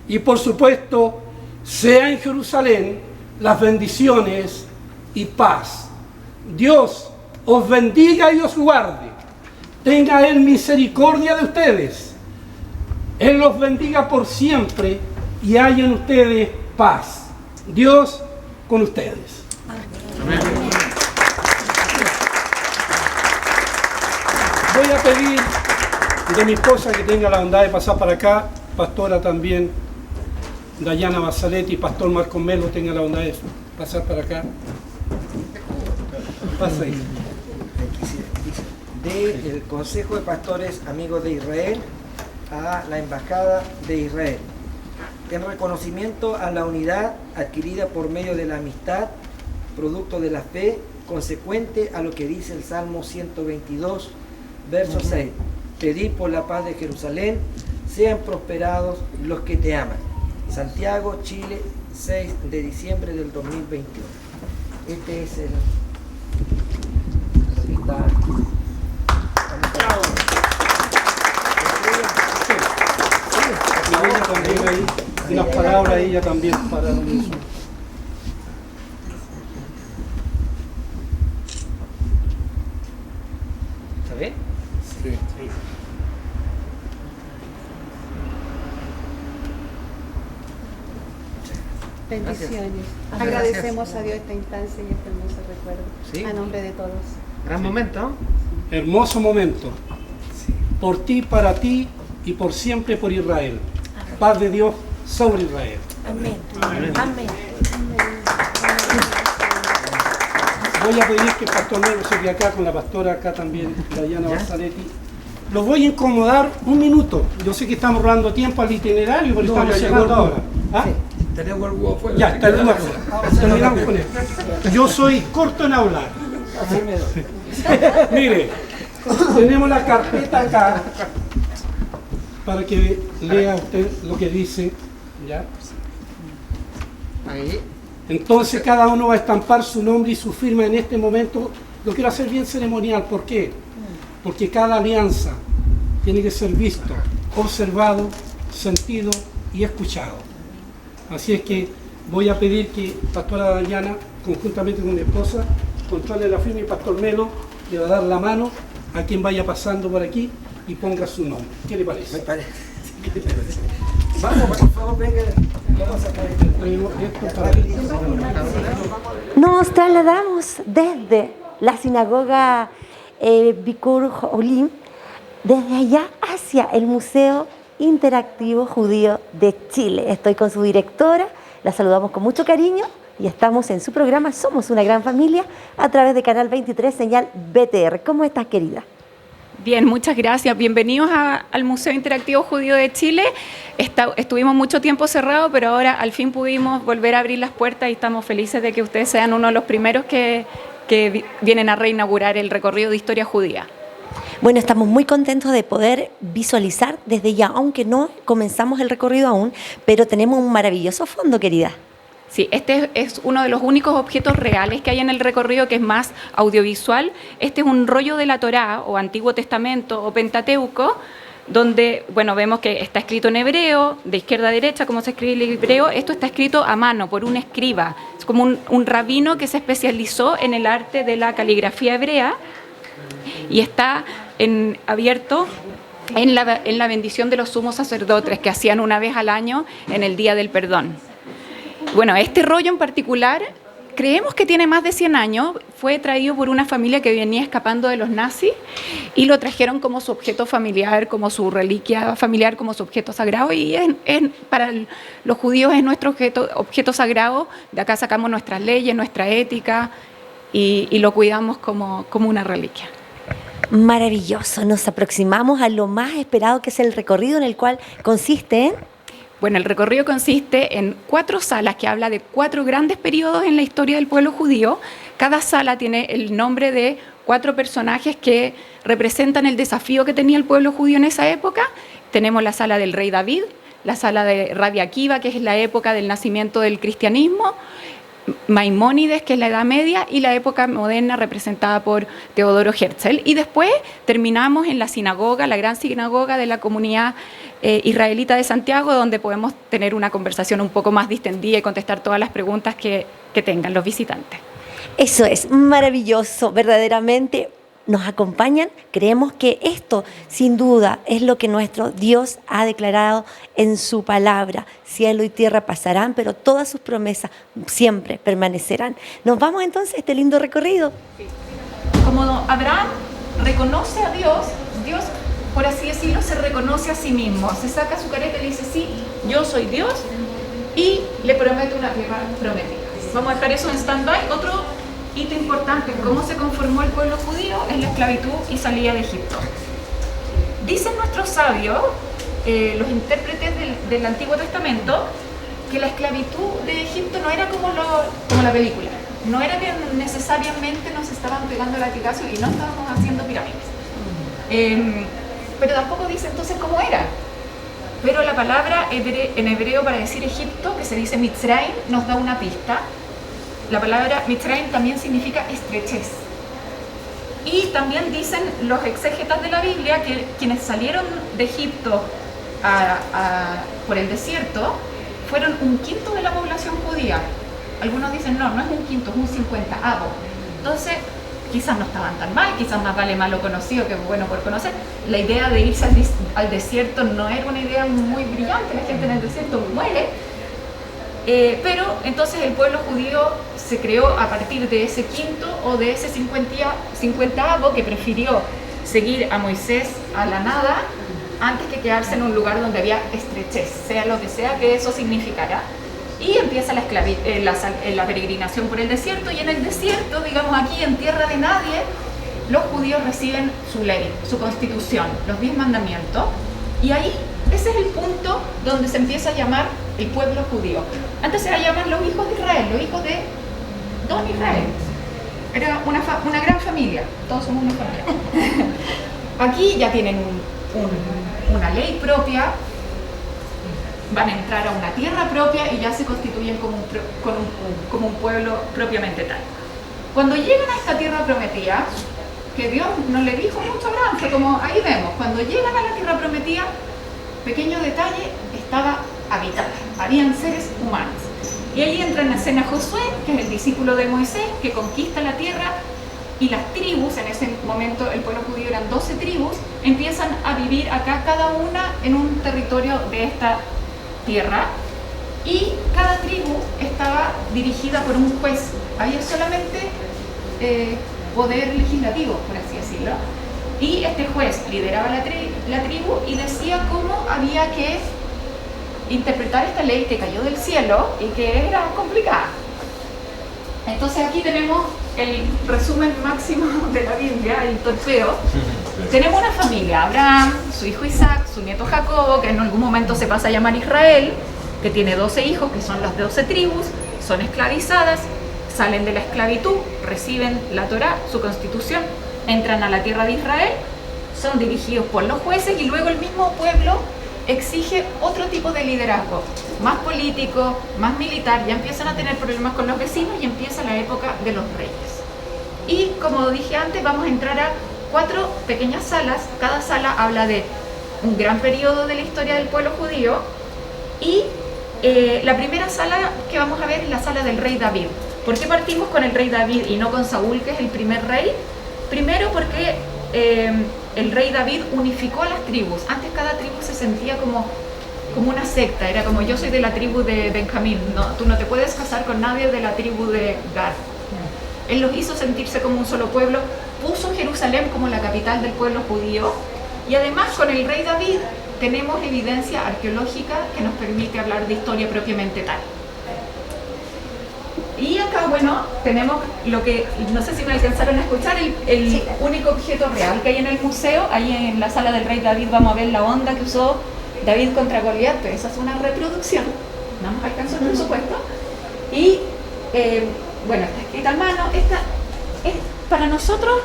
y por supuesto sea en Jerusalén las bendiciones y paz. Dios os bendiga y os guarde. Tenga Él misericordia de ustedes Él los bendiga por siempre y haya en ustedes paz. Dios con ustedes. Amén. Voy a pedir de mi esposa que tenga la bondad de pasar para acá, pastora también, Dayana Barzaletti, pastor Marcos Melo, tenga la bondad de pasar para acá. Pasa ahí. Del Consejo de Pastores Amigos de Israel a la Embajada de Israel, en reconocimiento a la unidad adquirida por medio de la amistad, producto de la fe, consecuente a lo que dice el Salmo 122, verso 6. Pedid por la paz de Jerusalén, sean prosperados los que te aman. Santiago, Chile, 6 de diciembre del 2021. Este es el... Y ella también ahí, unas palabras ella también para lo mismo. ¿Está bien? Sí. Bendiciones. Agradecemos a Dios esta instancia y este hermoso recuerdo. Sí. A nombre de todos. Gran momento. Hermoso momento. Por ti, para ti y por siempre por Israel. Paz de Dios sobre Israel. Amén. Amén. Voy a pedir que el pastor Melo se quede acá con la pastora acá también, Dayana Barzaletti. Los voy a incomodar un minuto. Yo sé que estamos robando tiempo al itinerario, pero estamos llegando ahora. ¿Ah? Tenemos el huevo afuera. Ya, está el huevo afuera. Terminamos con esto. Yo soy corto en hablar. Mire, tenemos la carpeta acá para que lea usted lo que dice. ¿Ya? Ahí. Entonces cada uno va a estampar su nombre y su firma en este momento. Lo quiero hacer bien ceremonial. ¿Por qué? Porque cada alianza tiene que ser visto, observado, sentido y escuchado. Así es que voy a pedir que pastora Dayana, conjuntamente con mi esposa, controle la firma y pastor Melo le va a dar la mano a quien vaya pasando por aquí y ponga su nombre. ¿Qué le parece? Me parece. ¿Qué te parece? Vamos, por favor, venga. Vamos a Nos trasladamos desde la sinagoga Bikur Olim, desde allá hacia el Museo Interactivo Judío de Chile. Estoy con su directora, la saludamos con mucho cariño y estamos en su programa Somos una gran familia a través de Canal 23, señal BTR. ¿Cómo estás, querida? Bien, muchas gracias. Bienvenidos al Museo Interactivo Judío de Chile. Estuvimos mucho tiempo cerrados, pero ahora al fin pudimos volver a abrir las puertas y estamos felices de que ustedes sean uno de los primeros que vienen a reinaugurar el recorrido de historia judía. Bueno, estamos muy contentos de poder visualizar desde ya, aunque no comenzamos el recorrido aún, pero tenemos un maravilloso fondo, querida. Sí, este es uno de los únicos objetos reales que hay en el recorrido que es más audiovisual. Este es un rollo de la Torá, o Antiguo Testamento, o Pentateuco, donde, bueno, vemos que está escrito en hebreo, de izquierda a derecha, como se escribe el hebreo. Esto está escrito a mano por un escriba. Es como un rabino que se especializó en el arte de la caligrafía hebrea y está abierto en la bendición de los sumos sacerdotes que hacían una vez al año en el Día del Perdón. Bueno, este rollo en particular creemos que tiene más de 100 años, fue traído por una familia que venía escapando de los nazis y lo trajeron como su objeto familiar, como su reliquia familiar, como su objeto sagrado, y para los judíos es nuestro objeto sagrado. De acá sacamos nuestras leyes, nuestra ética y lo cuidamos como una reliquia. Maravilloso, nos aproximamos a lo más esperado, que es el recorrido, en el cual consiste en... Bueno, el recorrido consiste en 4 salas que habla de 4 grandes periodos en la historia del pueblo judío. Cada sala tiene el nombre de 4 personajes que representan el desafío que tenía el pueblo judío en esa época. Tenemos la sala del rey David, la sala de Rabbi Akiva, que es la época del nacimiento del cristianismo, Maimónides, que es la Edad Media, y la época moderna representada por Teodoro Herzl. Y después terminamos en la sinagoga, la gran sinagoga de la comunidad israelita de Santiago, donde podemos tener una conversación un poco más distendida y contestar todas las preguntas que tengan los visitantes. Eso es maravilloso, verdaderamente. nos acompañan, creemos que esto sin duda es lo que nuestro Dios ha declarado en su palabra. Cielo y tierra pasarán, pero todas sus promesas siempre permanecerán. Nos vamos entonces a este lindo recorrido. Como Abraham reconoce a Dios, Dios, por así decirlo, se reconoce a sí mismo, se saca su careta y le dice, sí, yo soy Dios, y le promete una tierra prometida. Vamos a dejar eso en stand-by. Otro hito importante en cómo se conformó el pueblo judío es la esclavitud y salida de Egipto. Dicen nuestros sabios, los intérpretes del Antiguo Testamento, que la esclavitud de Egipto no era como la película. No era que necesariamente nos estaban pegando latigazos y no estábamos haciendo pirámides. Pero tampoco dice entonces cómo era. Pero la palabra en hebreo para decir Egipto, que se dice Mitzrayim, nos da una pista. La palabra Mitzrayim también significa estrechez. Y también dicen los exégetas de la Biblia que quienes salieron de Egipto por el desierto fueron 1/5 de la población judía. Algunos dicen no es 1/5, es un 50avo. Entonces, quizás no estaban tan mal, quizás más vale malo conocido que bueno por conocer. La idea de irse al desierto no era una idea muy brillante, la gente en el desierto muere. Pero entonces el pueblo judío se creó a partir de ese 1/5 o de ese 50avo que prefirió seguir a Moisés a la nada antes que quedarse en un lugar donde había estrechez, sea lo que sea que eso significara. Y empieza la peregrinación por el desierto, y en el desierto, digamos aquí en tierra de nadie, los judíos reciben su ley, su constitución, los 10 mandamientos, y ahí ese es el punto donde se empieza a llamar el pueblo judío. Antes se llamaban los hijos de Israel, los hijos de Don Israel. Era una gran familia, todos somos una familia. Aquí ya tienen una ley propia, van a entrar a una tierra propia y ya se constituyen como un pueblo propiamente tal. Cuando llegan a esta tierra prometida, que Dios no le dijo mucho a Abraham, fue como ahí vemos, cuando llegan a la tierra prometida, pequeño detalle, estaba habitada, habían seres humanos. Y ahí entra en escena Josué, que es el discípulo de Moisés, que conquista la tierra, y las tribus, en ese momento el pueblo judío eran 12 tribus, empiezan a vivir acá cada una en un territorio de esta tierra, y cada tribu estaba dirigida por un juez. Había solamente poder legislativo, por así decirlo, y este juez lideraba la tribu y decía cómo había que interpretar esta ley que cayó del cielo y que era complicada. Entonces aquí tenemos el resumen máximo de la Biblia, el torpeo. Tenemos una familia, Abraham, su hijo Isaac, su nieto Jacobo, que en algún momento se pasa a llamar Israel, que tiene 12 hijos, que son las 12 tribus, son esclavizadas, salen de la esclavitud, reciben la Torá, su constitución, entran a la tierra de Israel, son dirigidos por los jueces, y luego el mismo pueblo exige otro tipo de liderazgo, más político, más militar. Ya empiezan a tener problemas con los vecinos y empieza la época de los reyes. Y como dije antes, vamos a entrar a 4 pequeñas salas. Cada sala habla de un gran periodo de la historia del pueblo judío, y la primera sala que vamos a ver es la sala del rey David. ¿Por qué partimos con el rey David y no con Saúl, que es el primer rey? Primero porque el rey David unificó a las tribus. Antes cada tribu se sentía como una secta, era como yo soy de la tribu de Benjamín, no, tú no te puedes casar con nadie de la tribu de Gad. Él los hizo sentirse como un solo pueblo, puso Jerusalén como la capital del pueblo judío, y además con el rey David tenemos evidencia arqueológica que nos permite hablar de historia propiamente tal. Y acá, bueno, tenemos lo que, no sé si me alcanzaron a escuchar, el único objeto real que hay en el museo. Ahí en la sala del rey David vamos a ver la onda que usó David contra Goliat, pero esa es una reproducción, no nos alcanzó el presupuesto. Y bueno, está escrita a mano. Esta es para nosotros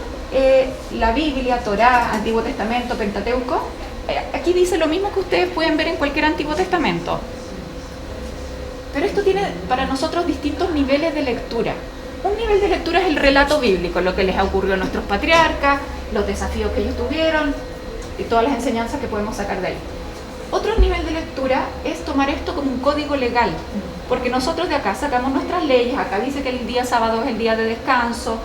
la Biblia, Torá, Antiguo Testamento, Pentateuco. Aquí dice lo mismo que ustedes pueden ver en cualquier Antiguo Testamento. Pero esto tiene para nosotros distintos niveles de lectura. Un nivel de lectura es el relato bíblico, lo que les ocurrió a nuestros patriarcas, los desafíos que ellos tuvieron y todas las enseñanzas que podemos sacar de ahí. Otro nivel de lectura es tomar esto como un código legal, porque nosotros de acá sacamos nuestras leyes. Acá dice que el día sábado es el día de descanso,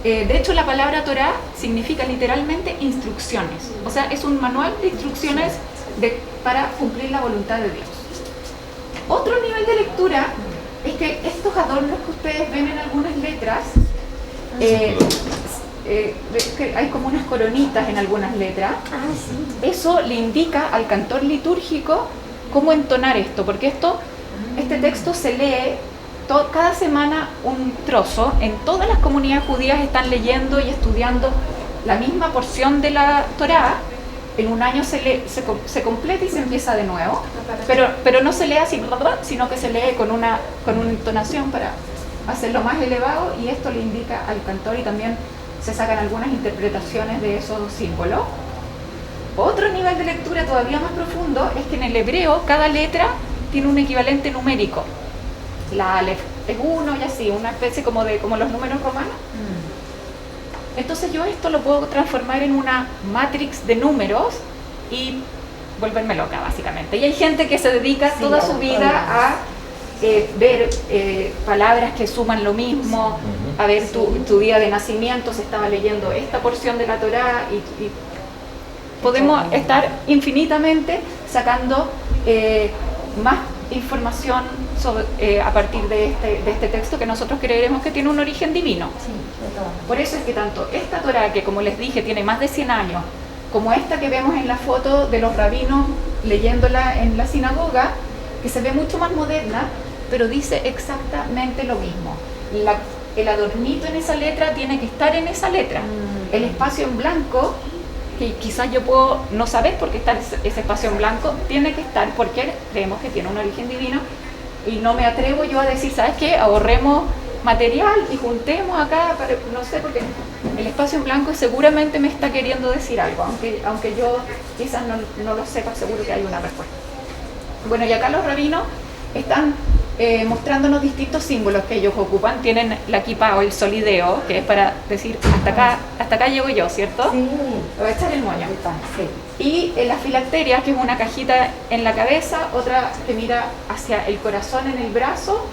De hecho, la palabra Torá significa literalmente instrucciones. O sea, es un manual de instrucciones para cumplir la voluntad de Dios. Otro nivel de lectura es que estos adornos que ustedes ven en algunas letras, que hay como unas coronitas en algunas letras, eso le indica al cantor litúrgico cómo entonar esto, porque este texto se lee cada semana un trozo. En todas las comunidades judías están leyendo y estudiando la misma porción de la Torá. En un año se completa y se empieza de nuevo, pero no se lee así, sino que se lee con una entonación para hacerlo más elevado, y esto le indica al cantor, y también se sacan algunas interpretaciones de esos símbolos. Otro nivel de lectura todavía más profundo es que en el hebreo cada letra tiene un equivalente numérico. La Aleph es 1 y así, una especie como los números romanos. Entonces yo esto lo puedo transformar en una matrix de números y volverme loca, básicamente. Y hay gente que se dedica toda su vida a ver palabras que suman lo mismo, a ver tu día de nacimiento, se estaba leyendo esta porción de la Torá, y podemos estar infinitamente sacando más información a partir de este texto, que nosotros creeremos que tiene un origen divino. Por eso es que tanto esta Torá, que como les dije tiene más de 100 años, como esta que vemos en la foto de los rabinos leyéndola en la sinagoga, que se ve mucho más moderna, pero dice exactamente lo mismo. El adornito en esa letra tiene que estar en esa letra. El espacio en blanco, que quizás yo puedo no saber por qué está ese espacio en blanco, tiene que estar porque creemos que tiene un origen divino, y no me atrevo yo a decir, ¿sabes qué? Ahorremos material y juntemos acá, no sé, porque el espacio en blanco seguramente me está queriendo decir algo, aunque yo quizás no lo sepa, seguro que hay una respuesta. Bueno, y acá los rabinos están mostrándonos distintos símbolos que ellos ocupan. Tienen la kippah o el solideo, que es para decir hasta acá llego yo, ¿cierto? Sí. Voy a echar el moño. Sí. Y la filacteria, que es una cajita en la cabeza, otra que mira hacia el corazón en el brazo,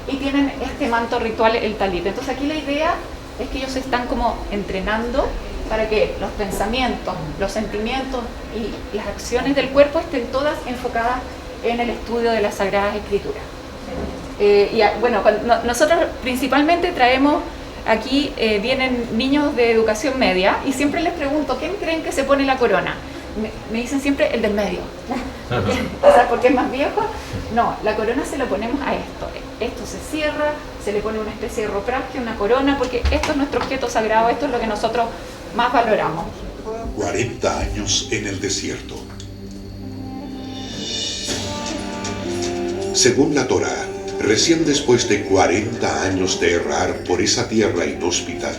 y tienen este manto ritual, el talit. Entonces aquí la idea es que ellos se están como entrenando para que los pensamientos, los sentimientos y las acciones del cuerpo estén todas enfocadas en el estudio de las Sagradas Escrituras. Bueno, nosotros principalmente traemos aquí, vienen niños de educación media, y siempre les pregunto, ¿quién creen que se pone la corona? Me dicen siempre el del medio. O sea, porque es más viejo. No, la corona se la ponemos a esto. Esto se cierra, se le pone una especie de ropraje, una corona, porque esto es nuestro objeto sagrado, esto es lo que nosotros más valoramos. 40 años en el desierto. Según la Torá, recién después de 40 años de errar por esa tierra inhóspita,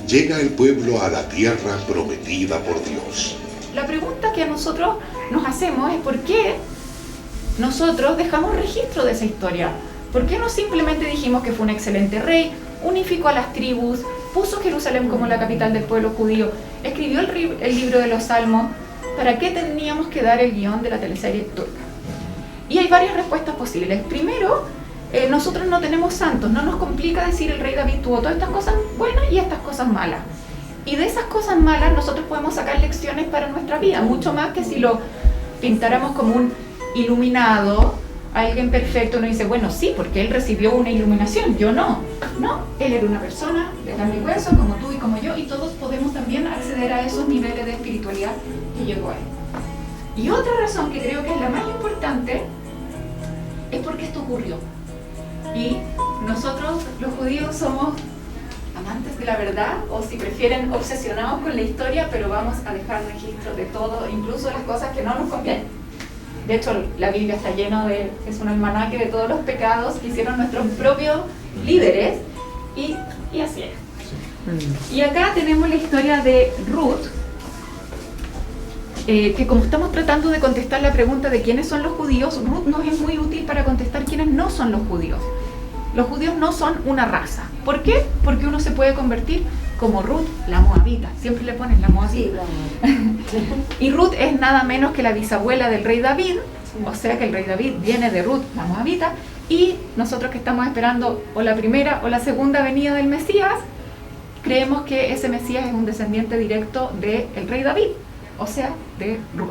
llega el pueblo a la tierra prometida por Dios. La pregunta que a nosotros nos hacemos es ¿por qué nosotros dejamos registro de esa historia? ¿Por qué no simplemente dijimos que fue un excelente rey, unificó a las tribus, puso Jerusalén como la capital del pueblo judío, escribió el libro de los Salmos? ¿Para qué teníamos que dar el guión de la teleserie turca? Y hay varias respuestas posibles. Primero, nosotros no tenemos santos, no nos complica decir el rey David tuvo todas estas cosas buenas y estas cosas malas. Y de esas cosas malas nosotros podemos sacar lecciones para nuestra vida, mucho más que si lo pintáramos como un iluminado, alguien perfecto. Uno dice, bueno, sí, porque él recibió una iluminación, yo no. No, él era una persona de carne y hueso, como tú y como yo, y todos podemos también acceder a esos niveles de espiritualidad que llegó a él. Y otra razón que creo que es la más importante es porque esto ocurrió. Y nosotros, los judíos, somos amantes de la verdad, o si prefieren, obsesionados con la historia, pero vamos a dejar registro de todo, incluso de las cosas que no nos convienen. De hecho, la Biblia está llena es un almanaque de todos los pecados que hicieron nuestros propios líderes, y así es. Y acá tenemos la historia de Ruth, que como estamos tratando de contestar la pregunta de quiénes son los judíos, Ruth nos es muy útil para contestar quiénes no son los judíos. Los judíos no son una raza. ¿Por qué? Porque uno se puede convertir como Ruth, la moabita. Siempre le ponen la moabita. Sí, y Ruth es nada menos que la bisabuela del rey David, o sea que el rey David viene de Ruth, la moabita, y nosotros que estamos esperando o la primera o la segunda venida del Mesías, creemos que ese Mesías es un descendiente directo del rey David, o sea, de Ruth.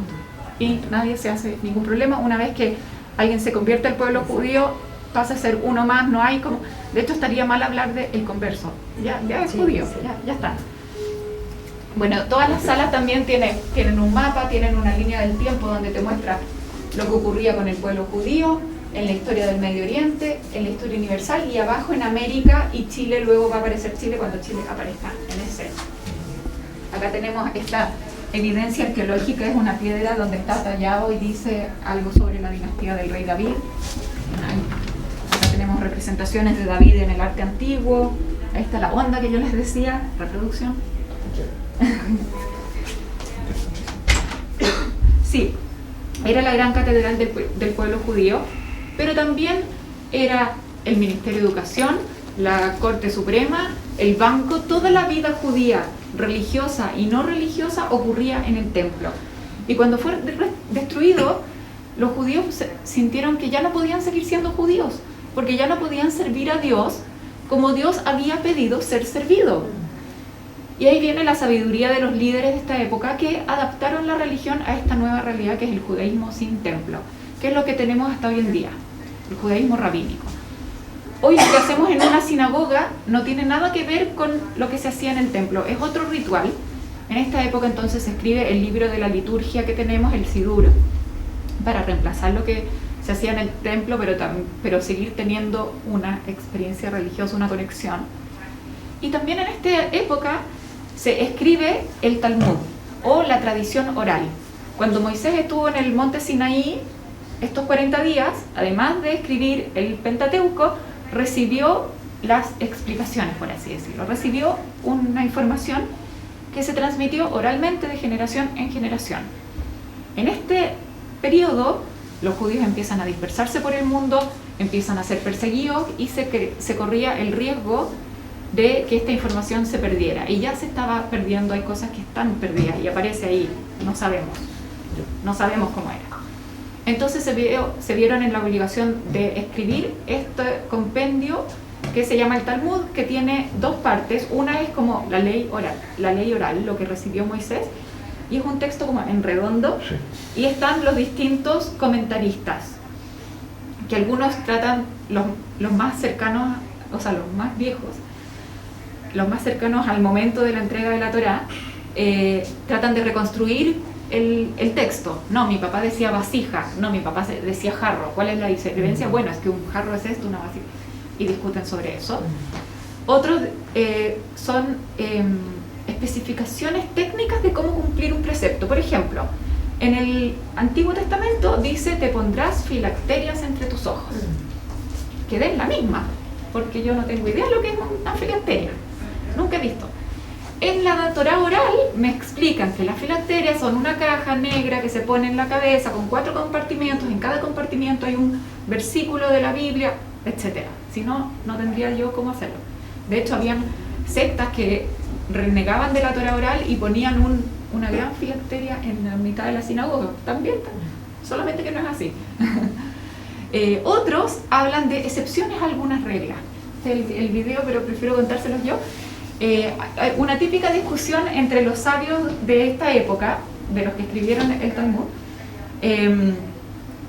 Y nadie se hace ningún problema. Una vez que alguien se convierte al pueblo judío, pasa a ser uno más, no hay como... De hecho, estaría mal hablar de el converso. Ya es judío, ya está. Bueno, todas las salas también tienen un mapa, tienen una línea del tiempo donde te muestra lo que ocurría con el pueblo judío, en la historia del Medio Oriente, en la historia universal, y abajo en América y Chile. Luego va a aparecer Chile cuando Chile aparezca en ese. Acá tenemos esta evidencia arqueológica, es una piedra donde está tallado y dice algo sobre la dinastía del rey David. Acá tenemos representaciones de David en el arte antiguo. Ahí está la onda que yo les decía, reproducción. Sí, era la gran catedral del pueblo judío, pero también era el Ministerio de Educación, la Corte Suprema, el banco. Toda la vida judía, religiosa y no religiosa, ocurría en el templo. Y cuando fue destruido, los judíos sintieron que ya no podían seguir siendo judíos, porque ya no podían servir a Dios como Dios había pedido ser servido. Y ahí viene la sabiduría de los líderes de esta época, que adaptaron la religión a esta nueva realidad que es el judaísmo sin templo, que es lo que tenemos hasta hoy en día, el judaísmo rabínico. Hoy lo que hacemos en una sinagoga no tiene nada que ver con lo que se hacía en el templo, es otro ritual. En esta época entonces se escribe el libro de la liturgia que tenemos, el Sidur, para reemplazar lo que se hacía en el templo, pero seguir teniendo una experiencia religiosa, una conexión. Y también en esta época se escribe el Talmud, o la tradición oral. Cuando Moisés estuvo en el monte Sinaí, estos 40 días, además de escribir el Pentateuco, recibió las explicaciones, por así decirlo. Recibió una información que se transmitió oralmente de generación en generación. En este periodo, los judíos empiezan a dispersarse por el mundo, empiezan a ser perseguidos y se corría el riesgo de que esta información se perdiera. Y ya se estaba perdiendo, hay cosas que están perdidas y aparece ahí, no sabemos cómo era. Entonces se vieron en la obligación de escribir este compendio que se llama el Talmud, que tiene dos partes. Una es como la ley oral, lo que recibió Moisés, y es un texto como en redondo, y están los distintos comentaristas, que algunos tratan, los más cercanos, o sea, los más viejos, los más cercanos al momento de la entrega de la Torá, tratan de reconstruir el texto. No, mi papá decía vasija, no, mi papá decía jarro. ¿Cuál es la diferencia? Bueno, es que un jarro es esto, una vasija. Y discuten sobre eso. Otros son especificaciones técnicas de cómo cumplir un precepto. Por ejemplo, en el Antiguo Testamento dice: te pondrás filacterias entre tus ojos. Que es la misma, porque yo no tengo idea de lo que es una filacteria. Nunca he visto. En la Torá oral me explican que las filacterias son una caja negra que se pone en la cabeza con 4 compartimentos. En cada compartimento hay un versículo de la Biblia, etc. Si no, no tendría yo cómo hacerlo. De hecho, habían sectas que renegaban de la Torá oral y ponían una gran filacteria en la mitad de la sinagoga. También, solamente que no es así. Otros hablan de excepciones a algunas reglas. El video, pero prefiero contárselos yo. Una típica discusión entre los sabios de esta época, de los que escribieron el Talmud,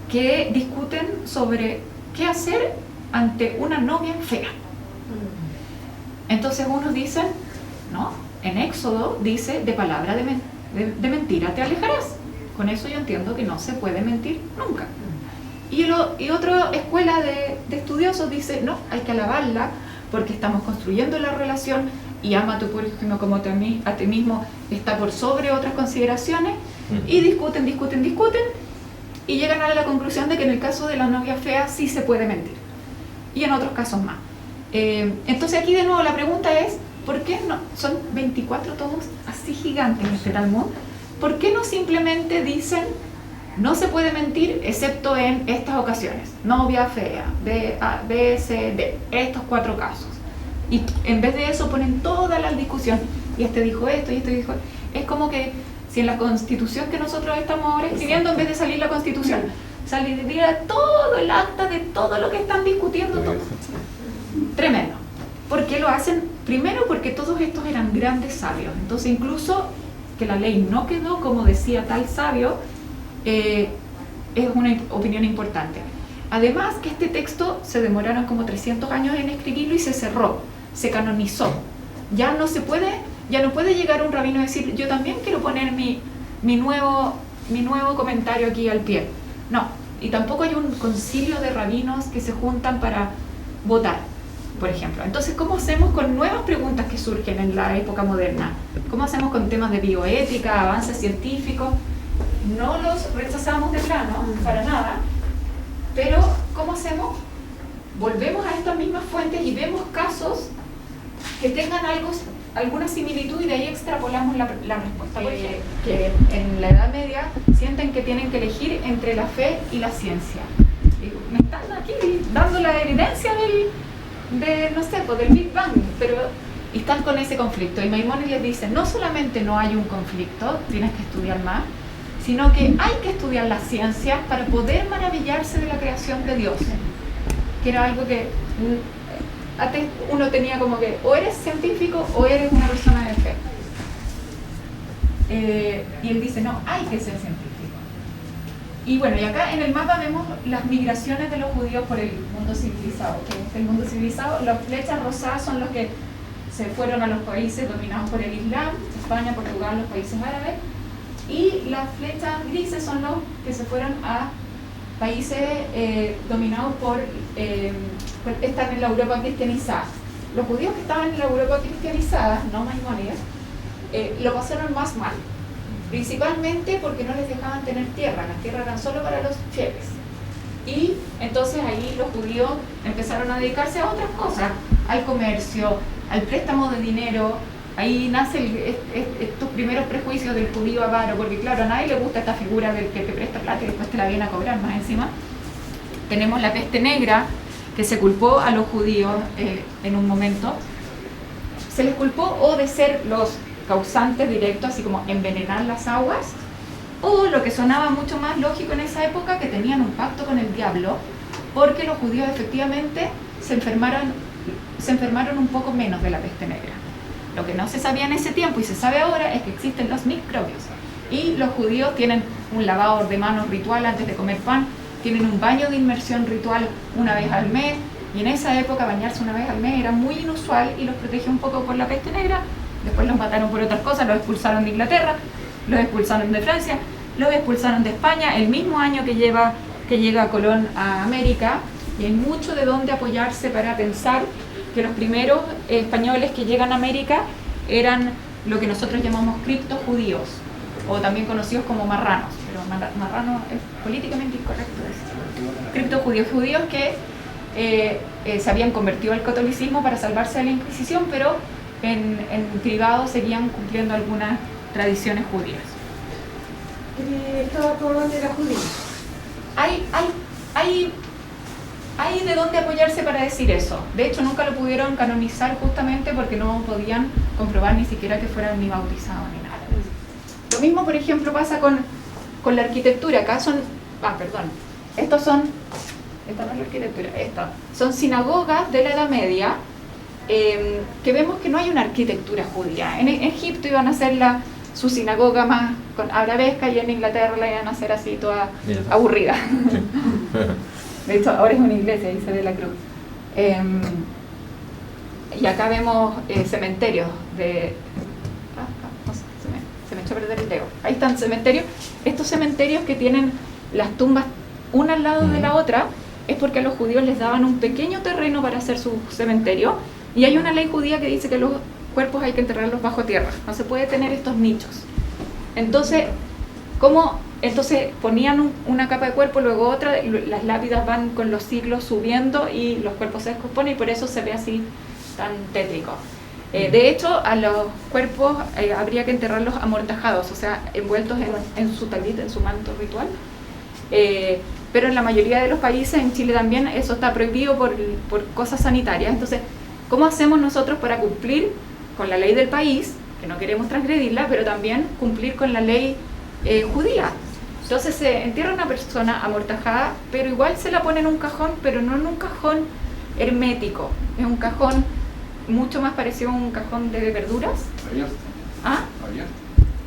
que discuten sobre qué hacer ante una novia fea. Entonces unos dicen, no, en Éxodo dice: de palabra de mentira te alejarás. Con eso yo entiendo que no se puede mentir nunca. Y otra escuela de estudiosos dice: no, hay que alabarla porque estamos construyendo la relación, y ama a tu prójimo como a ti mismo está por sobre otras consideraciones. Y discuten y llegan a la conclusión de que en el caso de la novia fea sí se puede mentir, y en otros casos más. Entonces aquí de nuevo la pregunta es: ¿por qué no? Son 24 tomos así gigantes en este Talmud. ¿Por qué no simplemente dicen: no se puede mentir excepto en estas ocasiones? Novia fea, B, C, D, estos 4 casos. Y en vez de eso ponen toda la discusión. Y este dijo esto, y este dijo... Es como que si en la Constitución que nosotros estamos ahora escribiendo, en vez de salir la Constitución, saliría todo el acta de todo lo que están discutiendo. Todo. Tremendo. ¿Por qué lo hacen? Primero porque todos estos eran grandes sabios, entonces incluso que la ley no quedó como decía tal sabio, es una opinión importante. Además que este texto se demoraron como 300 años en escribirlo y se cerró, se canonizó. Ya no puede llegar un rabino y decir, yo también quiero poner mi nuevo comentario aquí al pie. No, y tampoco hay un concilio de rabinos que se juntan para votar, por ejemplo. Entonces, ¿cómo hacemos con nuevas preguntas que surgen en la época moderna? ¿Cómo hacemos con temas de bioética, avances científicos? No los rechazamos de plano, para nada, pero ¿cómo hacemos? Volvemos a estas mismas fuentes y vemos casos que tengan alguna similitud y de ahí extrapolamos la respuesta. Que en la Edad Media sienten que tienen que elegir entre la fe y la ciencia. Y me están aquí dando la evidencia del Big Bang, pero están con ese conflicto. Y Maimónides les dice, no solamente no hay un conflicto, tienes que estudiar más, sino que hay que estudiar las ciencias para poder maravillarse de la creación de Dios. Que era algo que antes uno tenía como que o eres científico o eres una persona de fe. Y él dice, no, hay que ser científico. Y bueno, y acá en el mapa vemos las migraciones de los judíos por el mundo civilizado. Que es el mundo civilizado, las flechas rosadas son los que se fueron a los países dominados por el Islam, España, Portugal, los países árabes. Y las flechas grises son los que se fueron a países dominados están en la Europa cristianizada. Los judíos que estaban en la Europa cristianizada, no Maimónides, lo pasaron más mal, principalmente porque no les dejaban tener tierra, las tierras eran solo para los fieles. Y entonces ahí los judíos empezaron a dedicarse a otras cosas, al comercio, al préstamo de dinero. Ahí nacen estos primeros prejuicios del judío avaro, porque claro, a nadie le gusta esta figura del que te presta plata y después te la viene a cobrar más encima. Tenemos la peste negra, que se culpó a los judíos en un momento. Se les culpó o de ser los causantes directos, así como envenenar las aguas, o lo que sonaba mucho más lógico en esa época, que tenían un pacto con el diablo, porque los judíos efectivamente se enfermaron un poco menos de la peste negra. Lo que no se sabía en ese tiempo y se sabe ahora es que existen los microbios. Y los judíos tienen un lavado de manos ritual antes de comer pan, tienen un baño de inmersión ritual una vez al mes, y en esa época bañarse una vez al mes era muy inusual y los protegió un poco por la peste negra. Después los mataron por otras cosas, los expulsaron de Inglaterra, los expulsaron de Francia, los expulsaron de España, el mismo año que llega Colón a América, y hay mucho de dónde apoyarse para pensar que los primeros españoles que llegan a América eran lo que nosotros llamamos criptojudíos, o también conocidos como marranos, pero marrano es políticamente incorrecto decirlo. Criptojudíos, judíos que se habían convertido al catolicismo para salvarse de la Inquisición, pero en privado seguían cumpliendo algunas tradiciones judías. ¿Estaba por dónde era judío? Hay de dónde apoyarse para decir eso. De hecho, nunca lo pudieron canonizar justamente porque no podían comprobar ni siquiera que fueran ni bautizados ni nada. Lo mismo, por ejemplo, pasa con la arquitectura. Acá son... esta no es la arquitectura, son sinagogas de la Edad Media, que vemos que no hay una arquitectura judía. En Egipto iban a hacer su sinagoga más arabesca, y en Inglaterra la iban a hacer así toda aburrida. Sí. De hecho, ahora es una iglesia, ahí se ve la cruz. Y acá vemos cementerios de... se me echó a perder el dedo. Ahí están cementerios. Estos cementerios que tienen las tumbas una al lado de la otra, es porque a los judíos les daban un pequeño terreno para hacer su cementerio. Y hay una ley judía que dice que los cuerpos hay que enterrarlos bajo tierra. No se puede tener estos nichos. Entonces, Entonces ponían una capa de cuerpo, luego otra, las lápidas van con los siglos subiendo y los cuerpos se descomponen, y por eso se ve así tan tétrico. De hecho, a los cuerpos habría que enterrarlos amortajados, o sea, envueltos en su talit, en su manto ritual. Pero en la mayoría de los países, en Chile también, eso está prohibido por cosas sanitarias. Entonces, ¿cómo hacemos nosotros para cumplir con la ley del país, que no queremos transgredirla, pero también cumplir con la ley judía? Entonces se entierra a una persona amortajada, pero igual se la pone en un cajón, pero no en un cajón hermético, es un cajón mucho más parecido a un cajón de verduras. ¿Ah?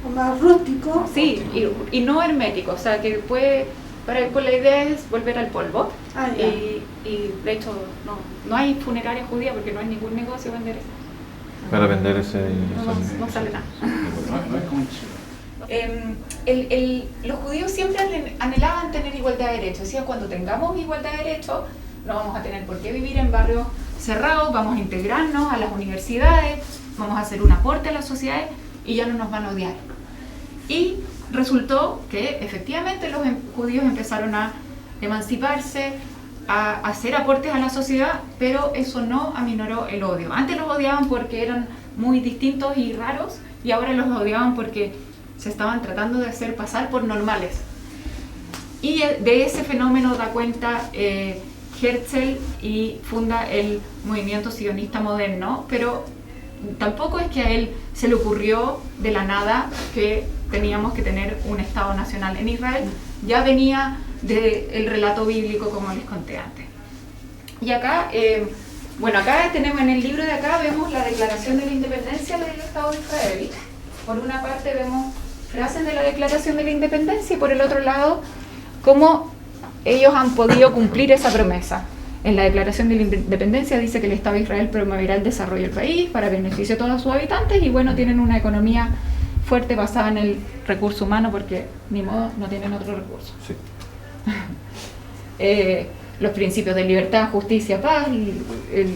O más rústico. Sí, y no hermético, o sea que puede, con la idea es volver al polvo. Y de hecho no hay funeraria judía porque no hay ningún negocio vender eso. Para vender ese... No sale nada. Los judíos siempre anhelaban tener igualdad de derechos. Decían, cuando tengamos igualdad de derechos, no vamos a tener por qué vivir en barrios cerrados, vamos a integrarnos a las universidades, vamos a hacer un aporte a las sociedades y ya no nos van a odiar. Y resultó que efectivamente los judíos empezaron a emanciparse, a hacer aportes a la sociedad, pero eso no aminoró el odio. Antes los odiaban porque eran muy distintos y raros, y ahora los odiaban porque se estaban tratando de hacer pasar por normales. Y de ese fenómeno da cuenta Herzl y funda el movimiento sionista moderno, pero tampoco es que a él se le ocurrió de la nada que teníamos que tener un Estado nacional en Israel. Ya venía del relato bíblico, como les conté antes. Y acá, acá tenemos en el libro de acá, vemos la declaración de la independencia del Estado de Israel. Por una parte vemos frases de la declaración de la independencia y por el otro lado, cómo ellos han podido cumplir esa promesa. En la declaración de la independencia dice que el Estado de Israel promoverá el desarrollo del país para beneficio de todos sus habitantes y bueno, tienen una economía fuerte basada en el recurso humano porque ni modo, no tienen otro recurso. Sí. Los principios de libertad, justicia, paz.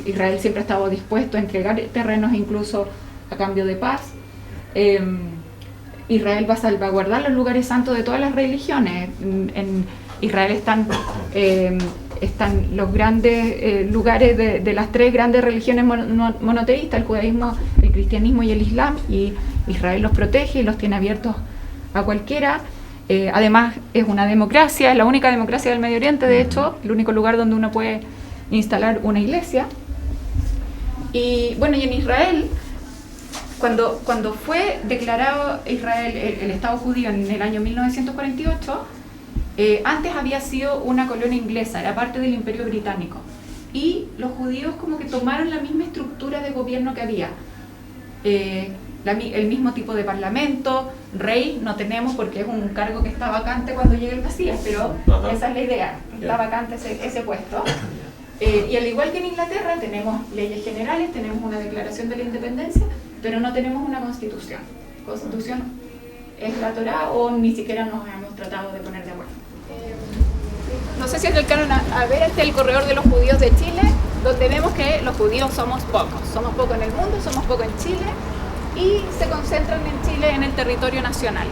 Israel siempre ha estado dispuesto a entregar terrenos incluso a cambio de paz. Israel va a salvaguardar los lugares santos de todas las religiones. En Israel están los grandes lugares de las tres grandes religiones monoteístas, el judaísmo, el cristianismo y el islam, y Israel los protege y los tiene abiertos a cualquiera. Además es una democracia, es la única democracia del Medio Oriente, de hecho, el único lugar donde uno puede instalar una iglesia. Y bueno, y en Israel, cuando fue declarado Israel el Estado judío en el año 1948, antes había sido una colonia inglesa, era parte del Imperio Británico. Y los judíos como que tomaron la misma estructura de gobierno que había. El mismo tipo de parlamento, rey no tenemos porque es un cargo que está vacante cuando llegue el Mesías, pero esa es la idea, está vacante ese puesto. Y al igual que en Inglaterra tenemos leyes generales, tenemos una declaración de la independencia, pero no tenemos una constitución. Constitución es la Torá o ni siquiera nos hemos tratado de poner de acuerdo. No sé si alcanzaron a ver el corredor de los judíos de Chile, donde vemos que los judíos somos pocos en el mundo, somos pocos en Chile y se concentran en Chile en el territorio nacional.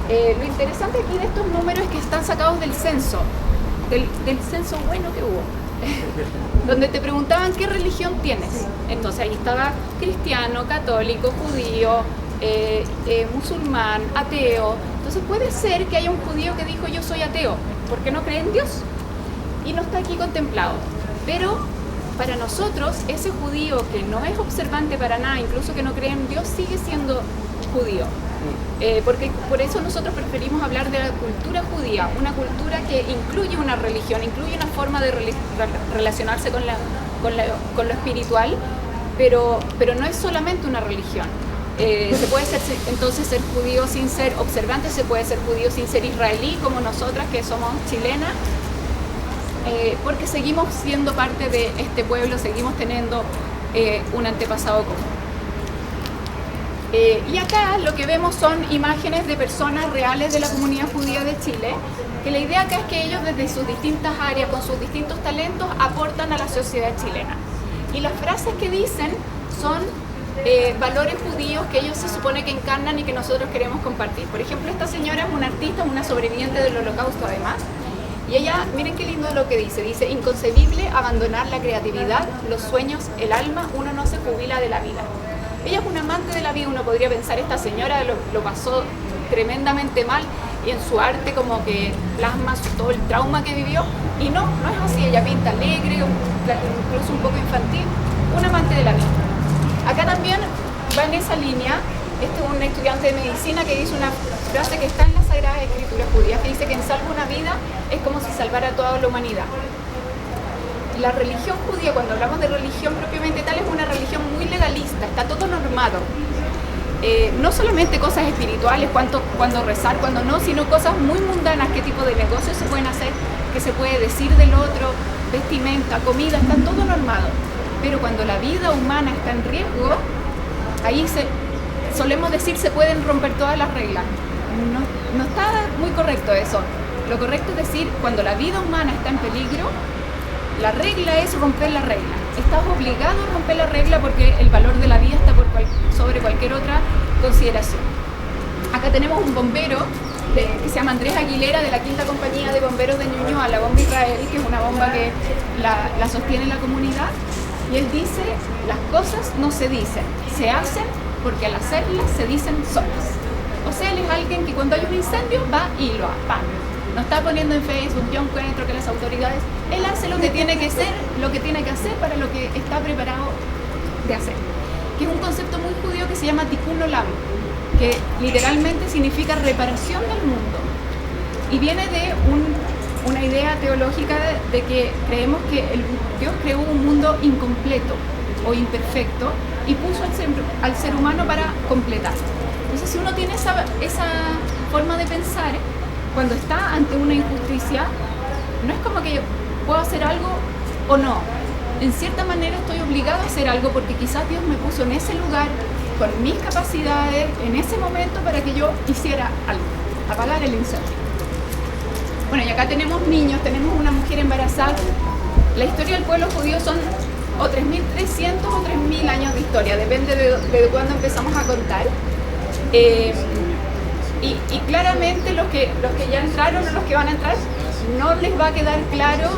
Lo interesante aquí de estos números es que están sacados del censo, del censo bueno que hubo, donde te preguntaban qué religión tienes. Entonces ahí estaba cristiano, católico, judío, musulmán, ateo. Entonces puede ser que haya un judío que dijo yo soy ateo, porque no cree en Dios y no está aquí contemplado. Pero para nosotros ese judío que no es observante para nada, incluso que no cree en Dios, sigue siendo judío. Porque por eso nosotros preferimos hablar de la cultura judía, una cultura que incluye una religión, incluye una forma de relacionarse con lo espiritual, pero no es solamente una religión. Se puede entonces ser judío sin ser observante, se puede ser judío sin ser israelí, como nosotras que somos chilenas, porque seguimos siendo parte de este pueblo, seguimos teniendo un antepasado común. Y acá lo que vemos son imágenes de personas reales de la comunidad judía de Chile, que la idea acá es que ellos desde sus distintas áreas, con sus distintos talentos, aportan a la sociedad chilena. Y las frases que dicen son valores judíos que ellos se supone que encarnan y que nosotros queremos compartir. Por ejemplo, esta señora es una artista, una sobreviviente del Holocausto además, y ella, miren qué lindo lo que dice, inconcebible abandonar la creatividad, los sueños, el alma, uno no se jubila de la vida. Ella es una amante de la vida, uno podría pensar, esta señora lo pasó tremendamente mal y en su arte como que plasma todo el trauma que vivió, y no es así, ella pinta alegre, incluso un poco infantil, una amante de la vida. Acá también va en esa línea, este es un estudiante de medicina que dice una frase que está en las Sagradas Escrituras judías, que dice que en salvar una vida es como si salvara a toda la humanidad. la religión judía, cuando hablamos de religión propiamente tal, es una religión muy legalista, está todo normado. No solamente cosas espirituales, cuándo rezar, cuándo no, sino cosas muy mundanas, qué tipo de negocios se pueden hacer, qué se puede decir del otro, vestimenta, comida, está todo normado. Pero cuando la vida humana está en riesgo, ahí solemos decir se pueden romper todas las reglas. No está muy correcto eso. Lo correcto es decir, cuando la vida humana está en peligro, la regla es romper la regla. Estás obligado a romper la regla porque el valor de la vida está sobre cualquier otra consideración. Acá tenemos un bombero que se llama Andrés Aguilera, de la 5ª Compañía de Bomberos de Ñuñoa, la bomba Israel, que es una bomba que la sostiene la comunidad. Y él dice, las cosas no se dicen, se hacen porque al hacerlas se dicen solas. O sea, él es alguien que cuando hay un incendio va y lo apaga. No está poniendo en Facebook, yo encuentro que las autoridades, él hace lo que tiene que hacer, para lo que está preparado de hacer. Que es un concepto muy judío que se llama Tikkun Olam, que literalmente significa reparación del mundo. Y viene de una idea teológica de que creemos que Dios creó un mundo incompleto o imperfecto y puso al ser humano para completar. Entonces, si uno tiene esa forma de pensar, cuando está ante una injusticia, no es como que yo puedo hacer algo o no. En cierta manera estoy obligado a hacer algo porque quizás Dios me puso en ese lugar, con mis capacidades, en ese momento para que yo hiciera algo, apagar el incendio. Bueno, y acá tenemos niños, tenemos una mujer embarazada. La historia del pueblo judío son o 3.300 o 3.000 años de historia, depende de cuándo empezamos a contar. Y claramente los que ya entraron o los que van a entrar, no les va a quedar claro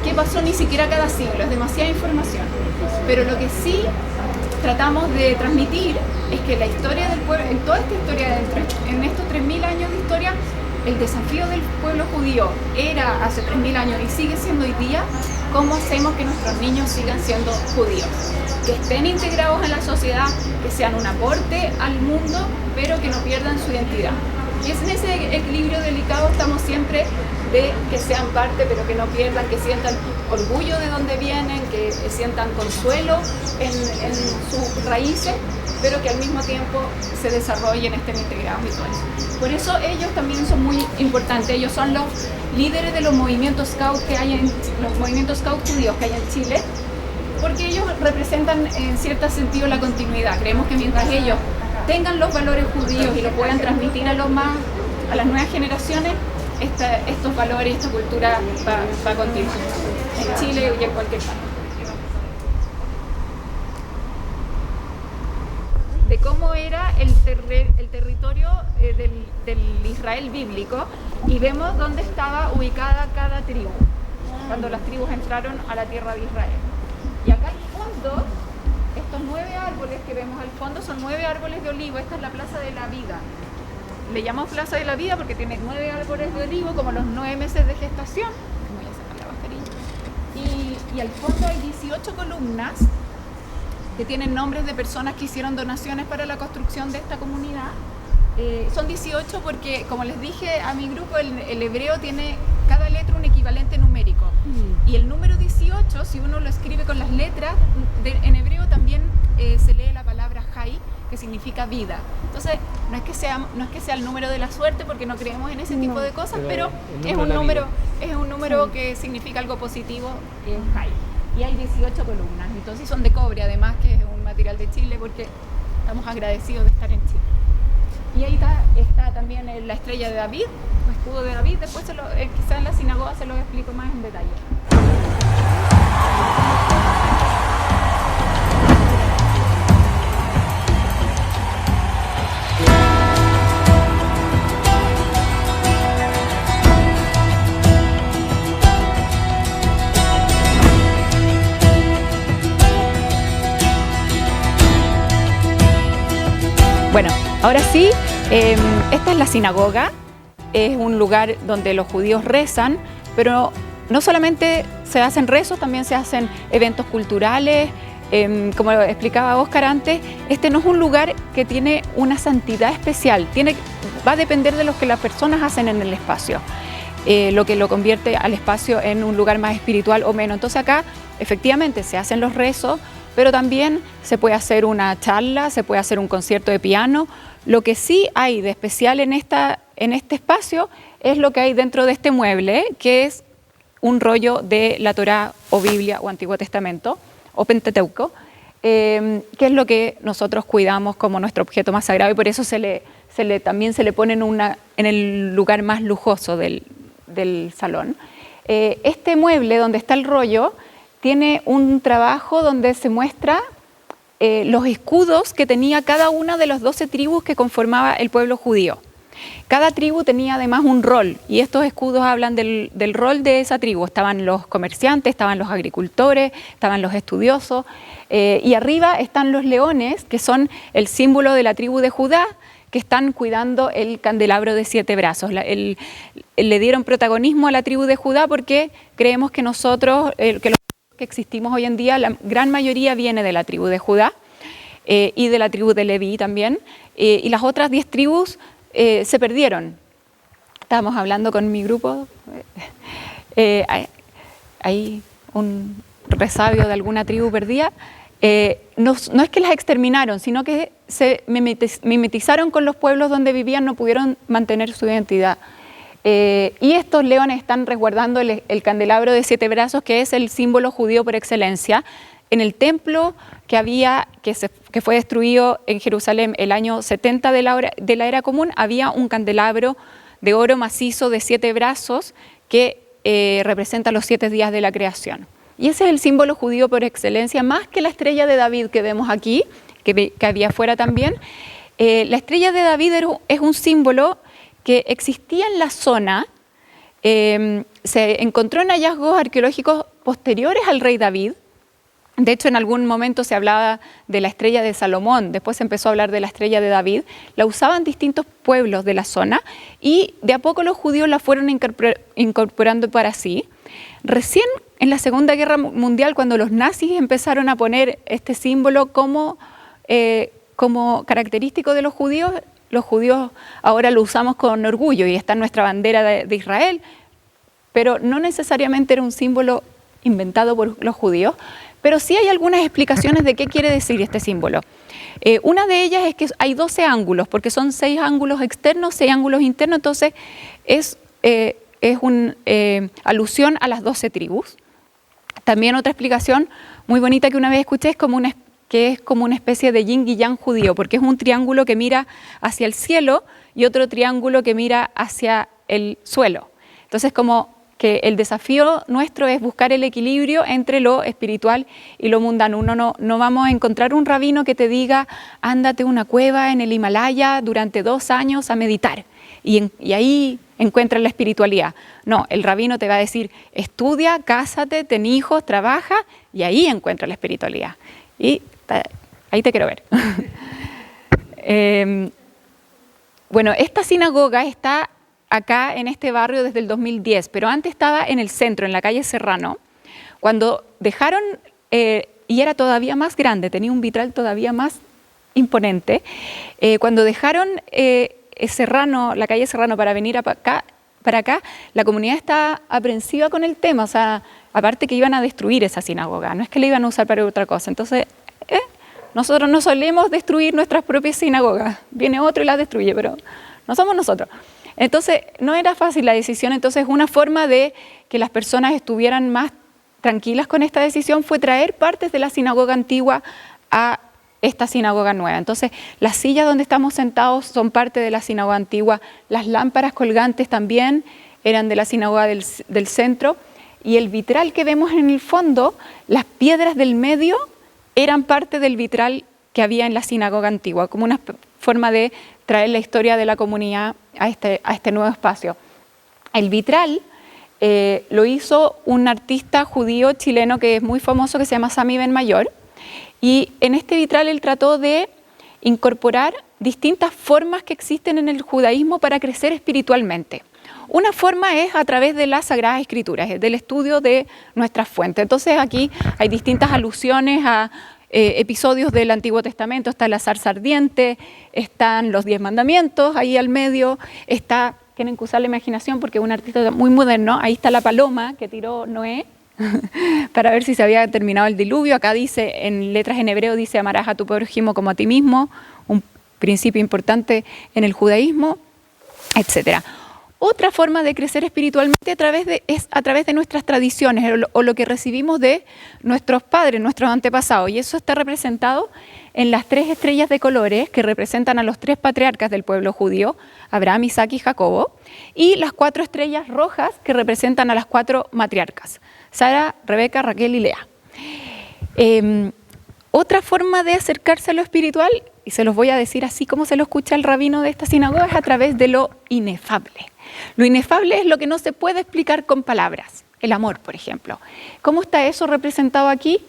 qué pasó ni siquiera cada siglo, es demasiada información. Pero lo que sí tratamos de transmitir es que la historia del pueblo, en toda esta historia, en estos 3.000 años de historia, el desafío del pueblo judío era hace 3.000 años y sigue siendo hoy día, cómo hacemos que nuestros niños sigan siendo judíos, que estén integrados en la sociedad, que sean un aporte al mundo, pero que no pierdan su identidad. Y es en ese equilibrio delicado estamos siempre, de que sean parte, pero que no pierdan, que sientan orgullo de donde vienen, que sientan consuelo en sus raíces, pero que al mismo tiempo se desarrollen, estén integrados y todo eso. Por eso ellos también son muy importantes. Ellos son los líderes de los movimientos scout los movimientos scout judíos que hay en Chile, porque ellos representan en cierto sentido la continuidad. Creemos que mientras ellos tengan los valores judíos y lo puedan transmitir a las nuevas generaciones, estos valores, esta cultura va a continuar en Chile y en cualquier parte. De cómo era el territorio del Israel bíblico, y vemos dónde estaba ubicada cada tribu cuando las tribus entraron a la tierra de Israel. Y acá al fondo, estos 9 árboles que vemos al fondo son 9 árboles de olivo. Esta es la Plaza de la Vida. Le llamamos Plaza de la Vida porque tiene 9 árboles de olivo, como los 9 meses de gestación. Voy a sacar la mascarilla. Y al fondo hay 18 columnas que tienen nombres de personas que hicieron donaciones para la construcción de esta comunidad. Son 18 porque, como les dije a mi grupo, el hebreo tiene cada letra un equivalente numérico. Y el número 18, si uno lo escribe con las letras, en hebreo también se lee la palabra Jai, que significa vida. Entonces, no es que sea el número de la suerte, porque no creemos en ese tipo de cosas, pero es un número que significa algo positivo, es Jai. Y hay 18 columnas, entonces son de cobre, además, que es un material de Chile, porque estamos agradecidos de estar en Chile. Y ahí está también la estrella de David, el escudo de David. Después quizás en la sinagoga se lo explico más en detalle. Bueno, ahora sí, esta es la sinagoga, es un lugar donde los judíos rezan, pero no solamente se hacen rezos, también se hacen eventos culturales. Como explicaba Óscar antes, este no es un lugar que tiene una santidad especial, va a depender de lo que las personas hacen en el espacio, lo que lo convierte al espacio en un lugar más espiritual o menos. Entonces acá efectivamente se hacen los rezos, pero también se puede hacer una charla, se puede hacer un concierto de piano. Lo que sí hay de especial en este espacio es lo que hay dentro de este mueble, que es un rollo de la Torá o Biblia o Antiguo Testamento o Pentateuco, que es lo que nosotros cuidamos como nuestro objeto más sagrado, y por eso también se le pone en el lugar más lujoso del salón. Este mueble donde está el rollo tiene un trabajo donde se muestra los escudos que tenía cada una de las 12 tribus que conformaba el pueblo judío. Cada tribu tenía además un rol, y estos escudos hablan del rol de esa tribu. Estaban los comerciantes, estaban los agricultores, estaban los estudiosos, y arriba están los leones, que son el símbolo de la tribu de Judá, que están cuidando el candelabro de 7 brazos. Le dieron protagonismo a la tribu de Judá porque creemos que nosotros, que los que existimos hoy en día, la gran mayoría viene de la tribu de Judá y de la tribu de Leví también, y las otras 10 tribus se perdieron. Estábamos hablando con mi grupo, hay un resabio de alguna tribu perdida. No es que las exterminaron, sino que se mimetizaron con los pueblos donde vivían, no pudieron mantener su identidad. Y estos leones están resguardando el candelabro de 7 brazos, que es el símbolo judío por excelencia. En el templo que fue destruido en Jerusalén el año 70 de la era común, había un candelabro de oro macizo de 7 brazos que representa los 7 días de la creación. Y ese es el símbolo judío por excelencia, más que la estrella de David que vemos aquí, que había afuera también. La estrella de David es un símbolo que existía en la zona. Se encontró en hallazgos arqueológicos posteriores al rey David. De hecho, en algún momento se hablaba de la estrella de Salomón, después se empezó a hablar de la estrella de David. La usaban distintos pueblos de la zona y de a poco los judíos la fueron incorporando para sí. Recién en la Segunda Guerra Mundial, cuando los nazis empezaron a poner este símbolo como característico de los judíos ahora lo usamos con orgullo y está en nuestra bandera de Israel, pero no necesariamente era un símbolo inventado por los judíos. Pero sí hay algunas explicaciones de qué quiere decir este símbolo. Una de ellas es que hay 12 ángulos, porque son 6 ángulos externos, 6 ángulos internos, entonces es una alusión a las 12 tribus. También otra explicación muy bonita que una vez escuché es que es como una especie de yin y yang judío, porque es un triángulo que mira hacia el cielo y otro triángulo que mira hacia el suelo. Entonces, como que el desafío nuestro es buscar el equilibrio entre lo espiritual y lo mundano. No vamos a encontrar un rabino que te diga, ándate a una cueva en el Himalaya durante 2 años a meditar y ahí encuentras la espiritualidad. No, el rabino te va a decir, estudia, cásate, ten hijos, trabaja y ahí encuentras la espiritualidad. Y ahí te quiero ver. Bueno, esta sinagoga está acá en este barrio desde el 2010, pero antes estaba en el centro, en la calle Serrano. Cuando dejaron, y era todavía más grande, tenía un vitral todavía más imponente, cuando dejaron Serrano, la calle Serrano para venir para acá, la comunidad está aprensiva con el tema, o sea, aparte que iban a destruir esa sinagoga, no es que la iban a usar para otra cosa. Entonces, nosotros no solemos destruir nuestras propias sinagogas, viene otro y las destruye, pero no somos nosotros. Entonces, no era fácil la decisión, entonces una forma de que las personas estuvieran más tranquilas con esta decisión fue traer partes de la sinagoga antigua a esta sinagoga nueva. Entonces, las sillas donde estamos sentados son parte de la sinagoga antigua, las lámparas colgantes también eran de la sinagoga del centro, y el vitral que vemos en el fondo, las piedras del medio eran parte del vitral que había en la sinagoga antigua, como una forma de traer la historia de la comunidad a este nuevo espacio. El vitral lo hizo un artista judío chileno que es muy famoso, que se llama Sami Ben Mayor, y en este vitral él trató de incorporar distintas formas que existen en el judaísmo para crecer espiritualmente. Una forma es a través de las Sagradas Escrituras, del estudio de nuestras fuentes. Entonces aquí hay distintas alusiones a episodios del Antiguo Testamento. Está la zarza ardiente, están los 10 mandamientos ahí al medio, tienen que usar la imaginación porque es un artista muy moderno, ahí está la paloma que tiró Noé, para ver si se había terminado el diluvio. Acá dice, en letras en hebreo, dice amarás a tu prójimo como a ti mismo, un principio importante en el judaísmo, etc. Otra forma de crecer espiritualmente es a través de nuestras tradiciones o lo que recibimos de nuestros padres, nuestros antepasados. Y eso está representado en las 3 estrellas de colores que representan a los 3 patriarcas del pueblo judío, Abraham, Isaac y Jacobo, y las 4 estrellas rojas que representan a las 4 matriarcas, Sara, Rebeca, Raquel y Lea. Otra forma de acercarse a lo espiritual, y se los voy a decir así como se lo escucha el rabino de esta sinagoga, es a través de lo inefable. Lo inefable es lo que no se puede explicar con palabras. El amor, por ejemplo. ¿Cómo está eso representado aquí?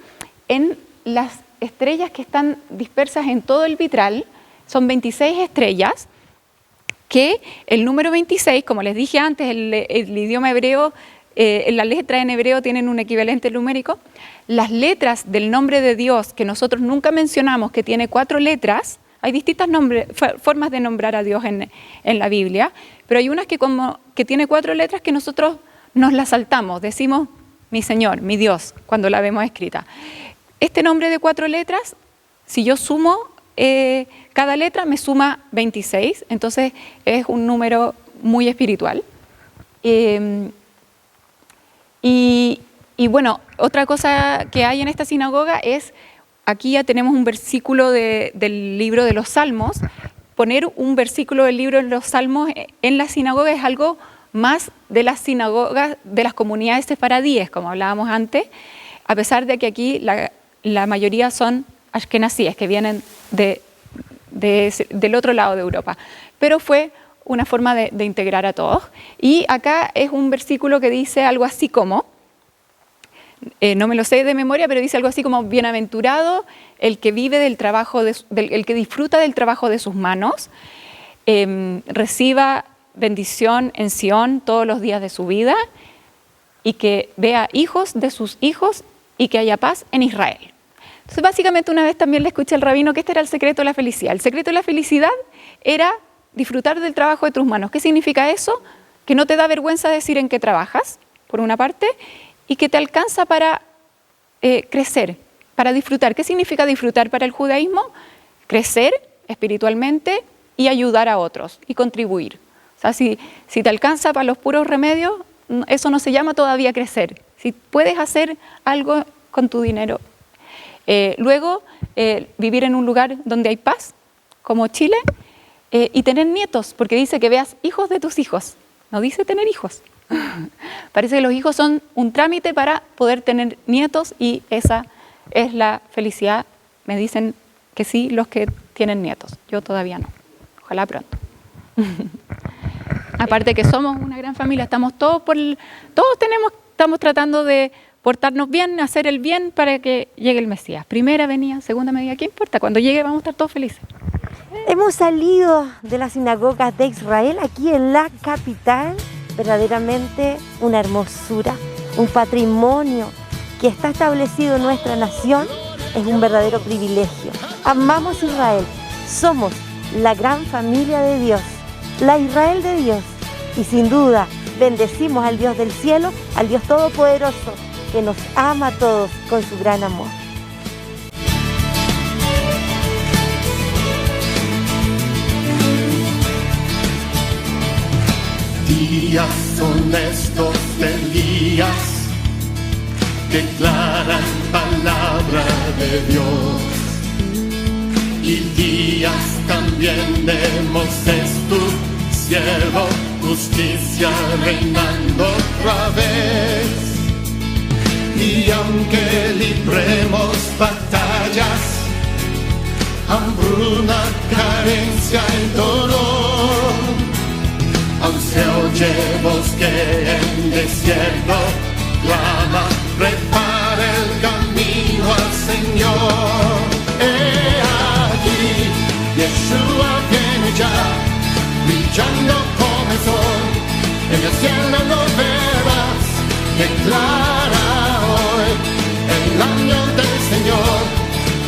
En las estrellas que están dispersas en todo el vitral. Son 26 estrellas, que el número 26, como les dije antes, el idioma hebreo, las letras en hebreo tienen un equivalente numérico. Las letras del nombre de Dios, que nosotros nunca mencionamos, que tiene 4 letras, hay distintas formas de nombrar a Dios en la Biblia, pero hay unas que tiene 4 letras que nosotros nos las saltamos, decimos mi Señor, mi Dios, cuando la vemos escrita. Este nombre de 4 letras, si yo sumo cada letra, me suma 26, entonces es un número muy espiritual. Y bueno, otra cosa que hay en esta sinagoga es, aquí ya tenemos un versículo del libro de los Salmos. Poner un versículo del libro de los Salmos en la sinagoga es algo más de las sinagogas, de las comunidades sefaradíes, como hablábamos antes, a pesar de que aquí la mayoría son ashkenazíes, que vienen del otro lado de Europa. Pero fue una forma de integrar a todos. Y acá es un versículo que dice algo así como, no me lo sé de memoria, pero dice algo así como: bienaventurado el que vive del trabajo, el que disfruta del trabajo de sus manos, reciba bendición en Sión todos los días de su vida, y que vea hijos de sus hijos, y que haya paz en Israel. Entonces, básicamente, una vez también le escuché al rabino que este era el secreto de la felicidad. El secreto de la felicidad era disfrutar del trabajo de tus manos. ¿Qué significa eso? Que no te da vergüenza decir en qué trabajas, por una parte, y que te alcanza para crecer, para disfrutar. ¿Qué significa disfrutar para el judaísmo? Crecer espiritualmente y ayudar a otros y contribuir. O sea, si te alcanza para los puros remedios, eso no se llama todavía crecer. Si puedes hacer algo con tu dinero. Luego, vivir en un lugar donde hay paz, como Chile, y tener nietos, porque dice que veas hijos de tus hijos. No dice tener hijos. Parece que los hijos son un trámite para poder tener nietos, y esa es la felicidad. Me dicen que sí los que tienen nietos. Yo todavía no. Ojalá pronto. Aparte que somos una gran familia, estamos estamos tratando de portarnos bien, hacer el bien para que llegue el Mesías. Primera venida, segunda venida, ¿qué importa? Cuando llegue vamos a estar todos felices. Hemos salido de las sinagogas de Israel aquí en la capital. Verdaderamente una hermosura, un patrimonio que está establecido en nuestra nación. Es un verdadero privilegio. Amamos Israel, somos la gran familia de Dios, la Israel de Dios, y sin duda bendecimos al Dios del cielo, al Dios todopoderoso, que nos ama a todos con su gran amor. Días son estos de días, declaran palabra de Dios. Y días también de Moisés, tu siervo, justicia reinando otra vez. Y aunque libremos batallas, hambruna, carencia y dolor, aún se oye voz que en desierto clama, prepara el camino al Señor. He aquí, Yeshua viene ya, brillando como el sol, en el cielo lo verás, declara hoy el año del Señor,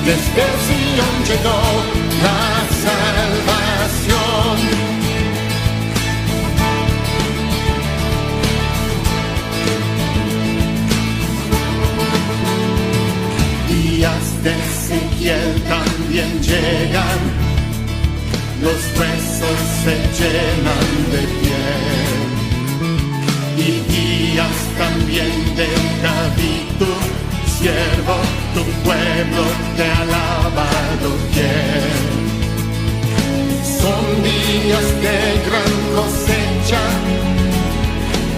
desde el Sion llegó la salvación. llenan de piel. Y guías también de David, tu siervo, tu pueblo te ha alabado bien. Son días de gran cosecha,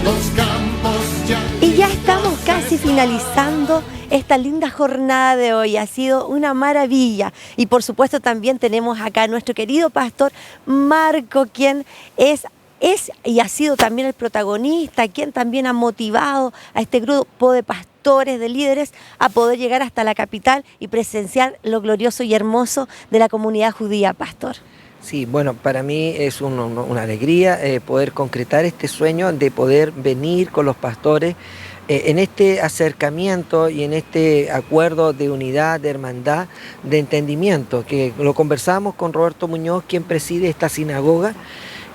los campos ya... Y ya estamos casi finalizando esta linda jornada de hoy. Ha sido una maravilla. Y por supuesto también tenemos acá a nuestro querido pastor Marco, quien es y ha sido también el protagonista, quien también ha motivado a este grupo de pastores, de líderes, a poder llegar hasta la capital y presenciar lo glorioso y hermoso de la comunidad judía, pastor. Sí, bueno, para mí es una alegría poder concretar este sueño de poder venir con los pastores en este acercamiento y en este acuerdo de unidad, de hermandad, de entendimiento, que lo conversamos con Roberto Muñoz, quien preside esta sinagoga,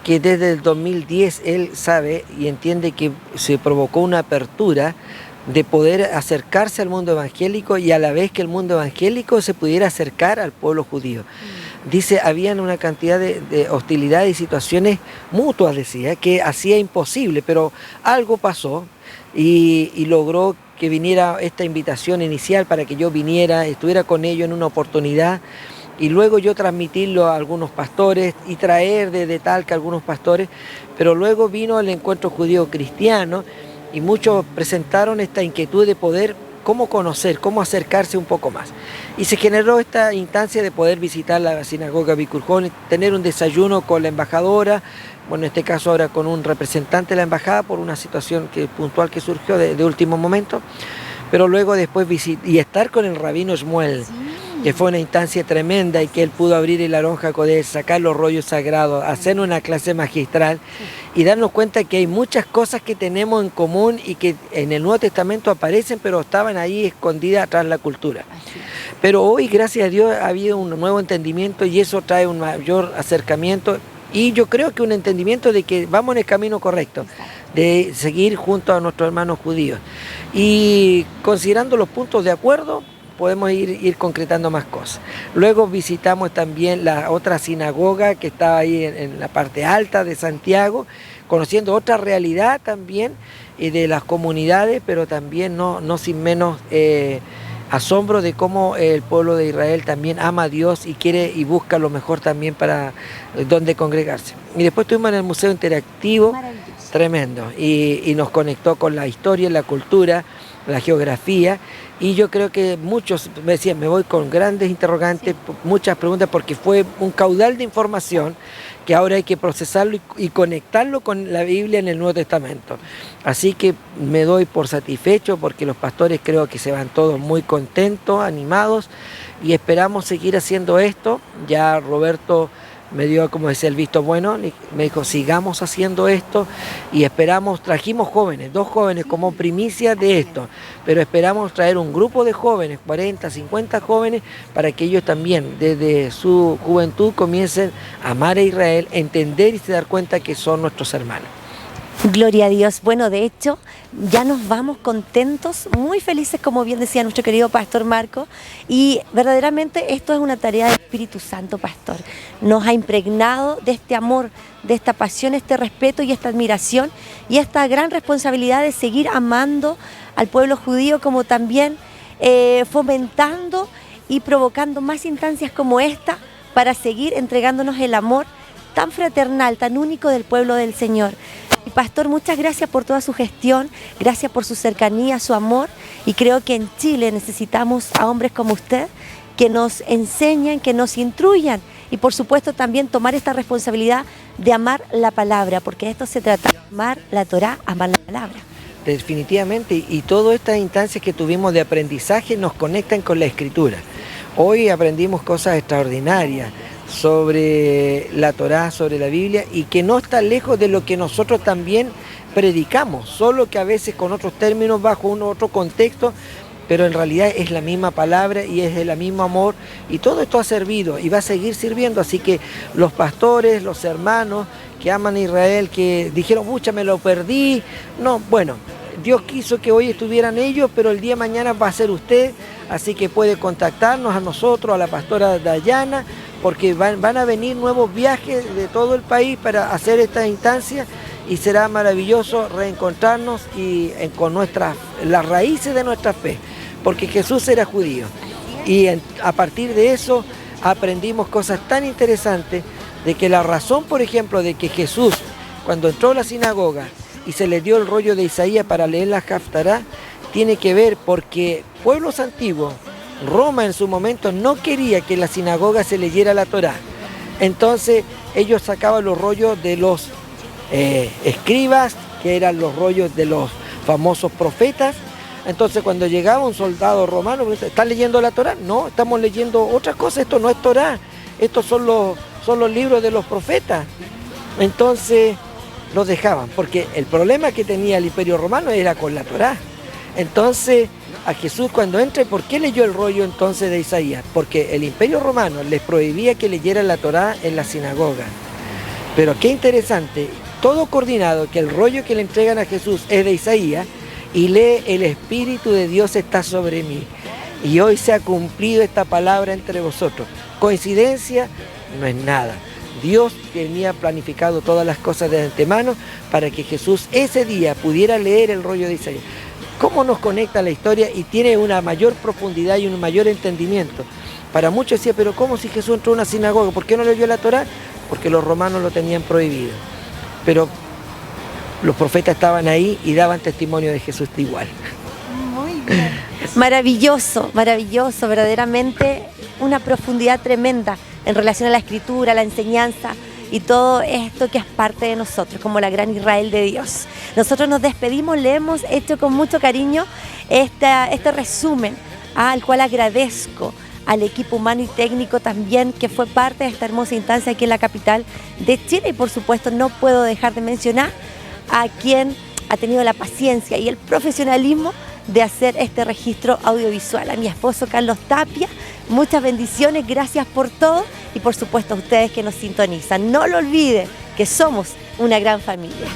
que desde el 2010 él sabe y entiende que se provocó una apertura de poder acercarse al mundo evangélico y a la vez que el mundo evangélico se pudiera acercar al pueblo judío. Dice, habían una cantidad de hostilidades y situaciones mutuas, decía, que hacía imposible, pero algo pasó y logró que viniera esta invitación inicial para que yo viniera, estuviera con ellos en una oportunidad, y luego yo transmitirlo a algunos pastores y traer de Talca a algunos pastores, pero luego vino el encuentro judío cristiano y muchos presentaron esta inquietud de poder cómo conocer, cómo acercarse un poco más. Y se generó esta instancia de poder visitar la sinagoga Bikur Jolim, tener un desayuno con la embajadora, bueno, en este caso ahora con un representante de la embajada por una situación puntual que surgió de último momento, pero luego después y estar con el rabino Shmuel, que fue una instancia tremenda y que él pudo abrir el Aarón HaKodesh, sacar los rollos sagrados, hacer una clase magistral y darnos cuenta que hay muchas cosas que tenemos en común y que en el Nuevo Testamento aparecen, pero estaban ahí escondidas tras la cultura. Pero hoy, gracias a Dios, ha habido un nuevo entendimiento y eso trae un mayor acercamiento y yo creo que un entendimiento de que vamos en el camino correcto, de seguir junto a nuestros hermanos judíos. Y considerando los puntos de acuerdo, podemos ir concretando más cosas. Luego visitamos también la otra sinagoga que está ahí en la parte alta de Santiago, conociendo otra realidad también de las comunidades, pero también no sin menos asombro de cómo el pueblo de Israel también ama a Dios y quiere y busca lo mejor también para donde congregarse. Y después estuvimos en el Museo Interactivo, tremendo, y nos conectó con la historia, la cultura, la geografía, y yo creo que muchos me decían, me voy con grandes interrogantes, muchas preguntas, porque fue un caudal de información que ahora hay que procesarlo y conectarlo con la Biblia en el Nuevo Testamento. Así que me doy por satisfecho porque los pastores creo que se van todos muy contentos, animados, y esperamos seguir haciendo esto. Ya Roberto me dio, como decía, el visto bueno, me dijo sigamos haciendo esto y esperamos, trajimos jóvenes, 2 jóvenes como primicia de esto, pero esperamos traer un grupo de jóvenes, 40, 50 jóvenes, para que ellos también desde su juventud comiencen a amar a Israel, entender y se dar cuenta que son nuestros hermanos. Gloria a Dios. Bueno, de hecho, ya nos vamos contentos, muy felices, como bien decía nuestro querido pastor Marco, y verdaderamente esto es una tarea del Espíritu Santo, pastor. Nos ha impregnado de este amor, de esta pasión, este respeto y esta admiración, y esta gran responsabilidad de seguir amando al pueblo judío, como también fomentando y provocando más instancias como esta, para seguir entregándonos el amor tan fraternal, tan único del pueblo del Señor. Y pastor, muchas gracias por toda su gestión, gracias por su cercanía, su amor, y creo que en Chile necesitamos a hombres como usted que nos enseñen, que nos instruyan y por supuesto también tomar esta responsabilidad de amar la palabra, porque esto se trata de amar la Torá, amar la palabra. Definitivamente, y todas estas instancias que tuvimos de aprendizaje nos conectan con la Escritura. Hoy aprendimos cosas extraordinarias sobre la Torá, sobre la Biblia, y que no está lejos de lo que nosotros también predicamos, solo que a veces con otros términos, bajo otro contexto, pero en realidad es la misma palabra y es el mismo amor, y todo esto ha servido y va a seguir sirviendo. Así que los pastores, los hermanos que aman a Israel, que dijeron, pucha, me lo perdí, no, bueno, Dios quiso que hoy estuvieran ellos, pero el día de mañana va a ser usted, así que puede contactarnos a nosotros, a la pastora Dayana, porque van a venir nuevos viajes de todo el país para hacer estas instancias y será maravilloso reencontrarnos con las raíces de nuestra fe, porque Jesús era judío y a partir de eso aprendimos cosas tan interesantes de que la razón, por ejemplo, de que Jesús, cuando entró a la sinagoga y se le dio el rollo de Isaías para leer la Haftará, tiene que ver porque pueblos antiguos, Roma en su momento no quería que en la sinagoga se leyera la Torá. Entonces ellos sacaban los rollos de los escribas, que eran los rollos de los famosos profetas. Entonces cuando llegaba un soldado romano, ¿estás leyendo la Torá? No, estamos leyendo otra cosa, esto no es Torá, estos son los libros de los profetas. Entonces los dejaban, porque el problema que tenía el Imperio Romano era con la Torá. Entonces a Jesús cuando entra, ¿por qué leyó el rollo entonces de Isaías? Porque el Imperio Romano les prohibía que leyeran la Torá en la sinagoga. Pero qué interesante, todo coordinado, que el rollo que le entregan a Jesús es de Isaías y lee: el Espíritu de Dios está sobre mí. Y hoy se ha cumplido esta palabra entre vosotros. ¿Coincidencia? No es nada. Dios tenía planificado todas las cosas de antemano para que Jesús ese día pudiera leer el rollo de Isaías. ¿Cómo nos conecta la historia y tiene una mayor profundidad y un mayor entendimiento? Para muchos decía, pero ¿cómo si Jesús entró a una sinagoga? ¿Por qué no leyó la Torá? Porque los romanos lo tenían prohibido. Pero los profetas estaban ahí y daban testimonio de Jesús de igual. Muy bien. Maravilloso, maravilloso, verdaderamente una profundidad tremenda en relación a la escritura, a la enseñanza y todo esto que es parte de nosotros, como la gran Israel de Dios. Nosotros nos despedimos, le hemos hecho con mucho cariño este resumen, al cual agradezco al equipo humano y técnico también que fue parte de esta hermosa instancia aquí en la capital de Chile, y por supuesto no puedo dejar de mencionar a quien ha tenido la paciencia y el profesionalismo de hacer este registro audiovisual, a mi esposo Carlos Tapia. Muchas bendiciones, gracias por todo y por supuesto a ustedes que nos sintonizan. No lo olviden que somos una gran familia.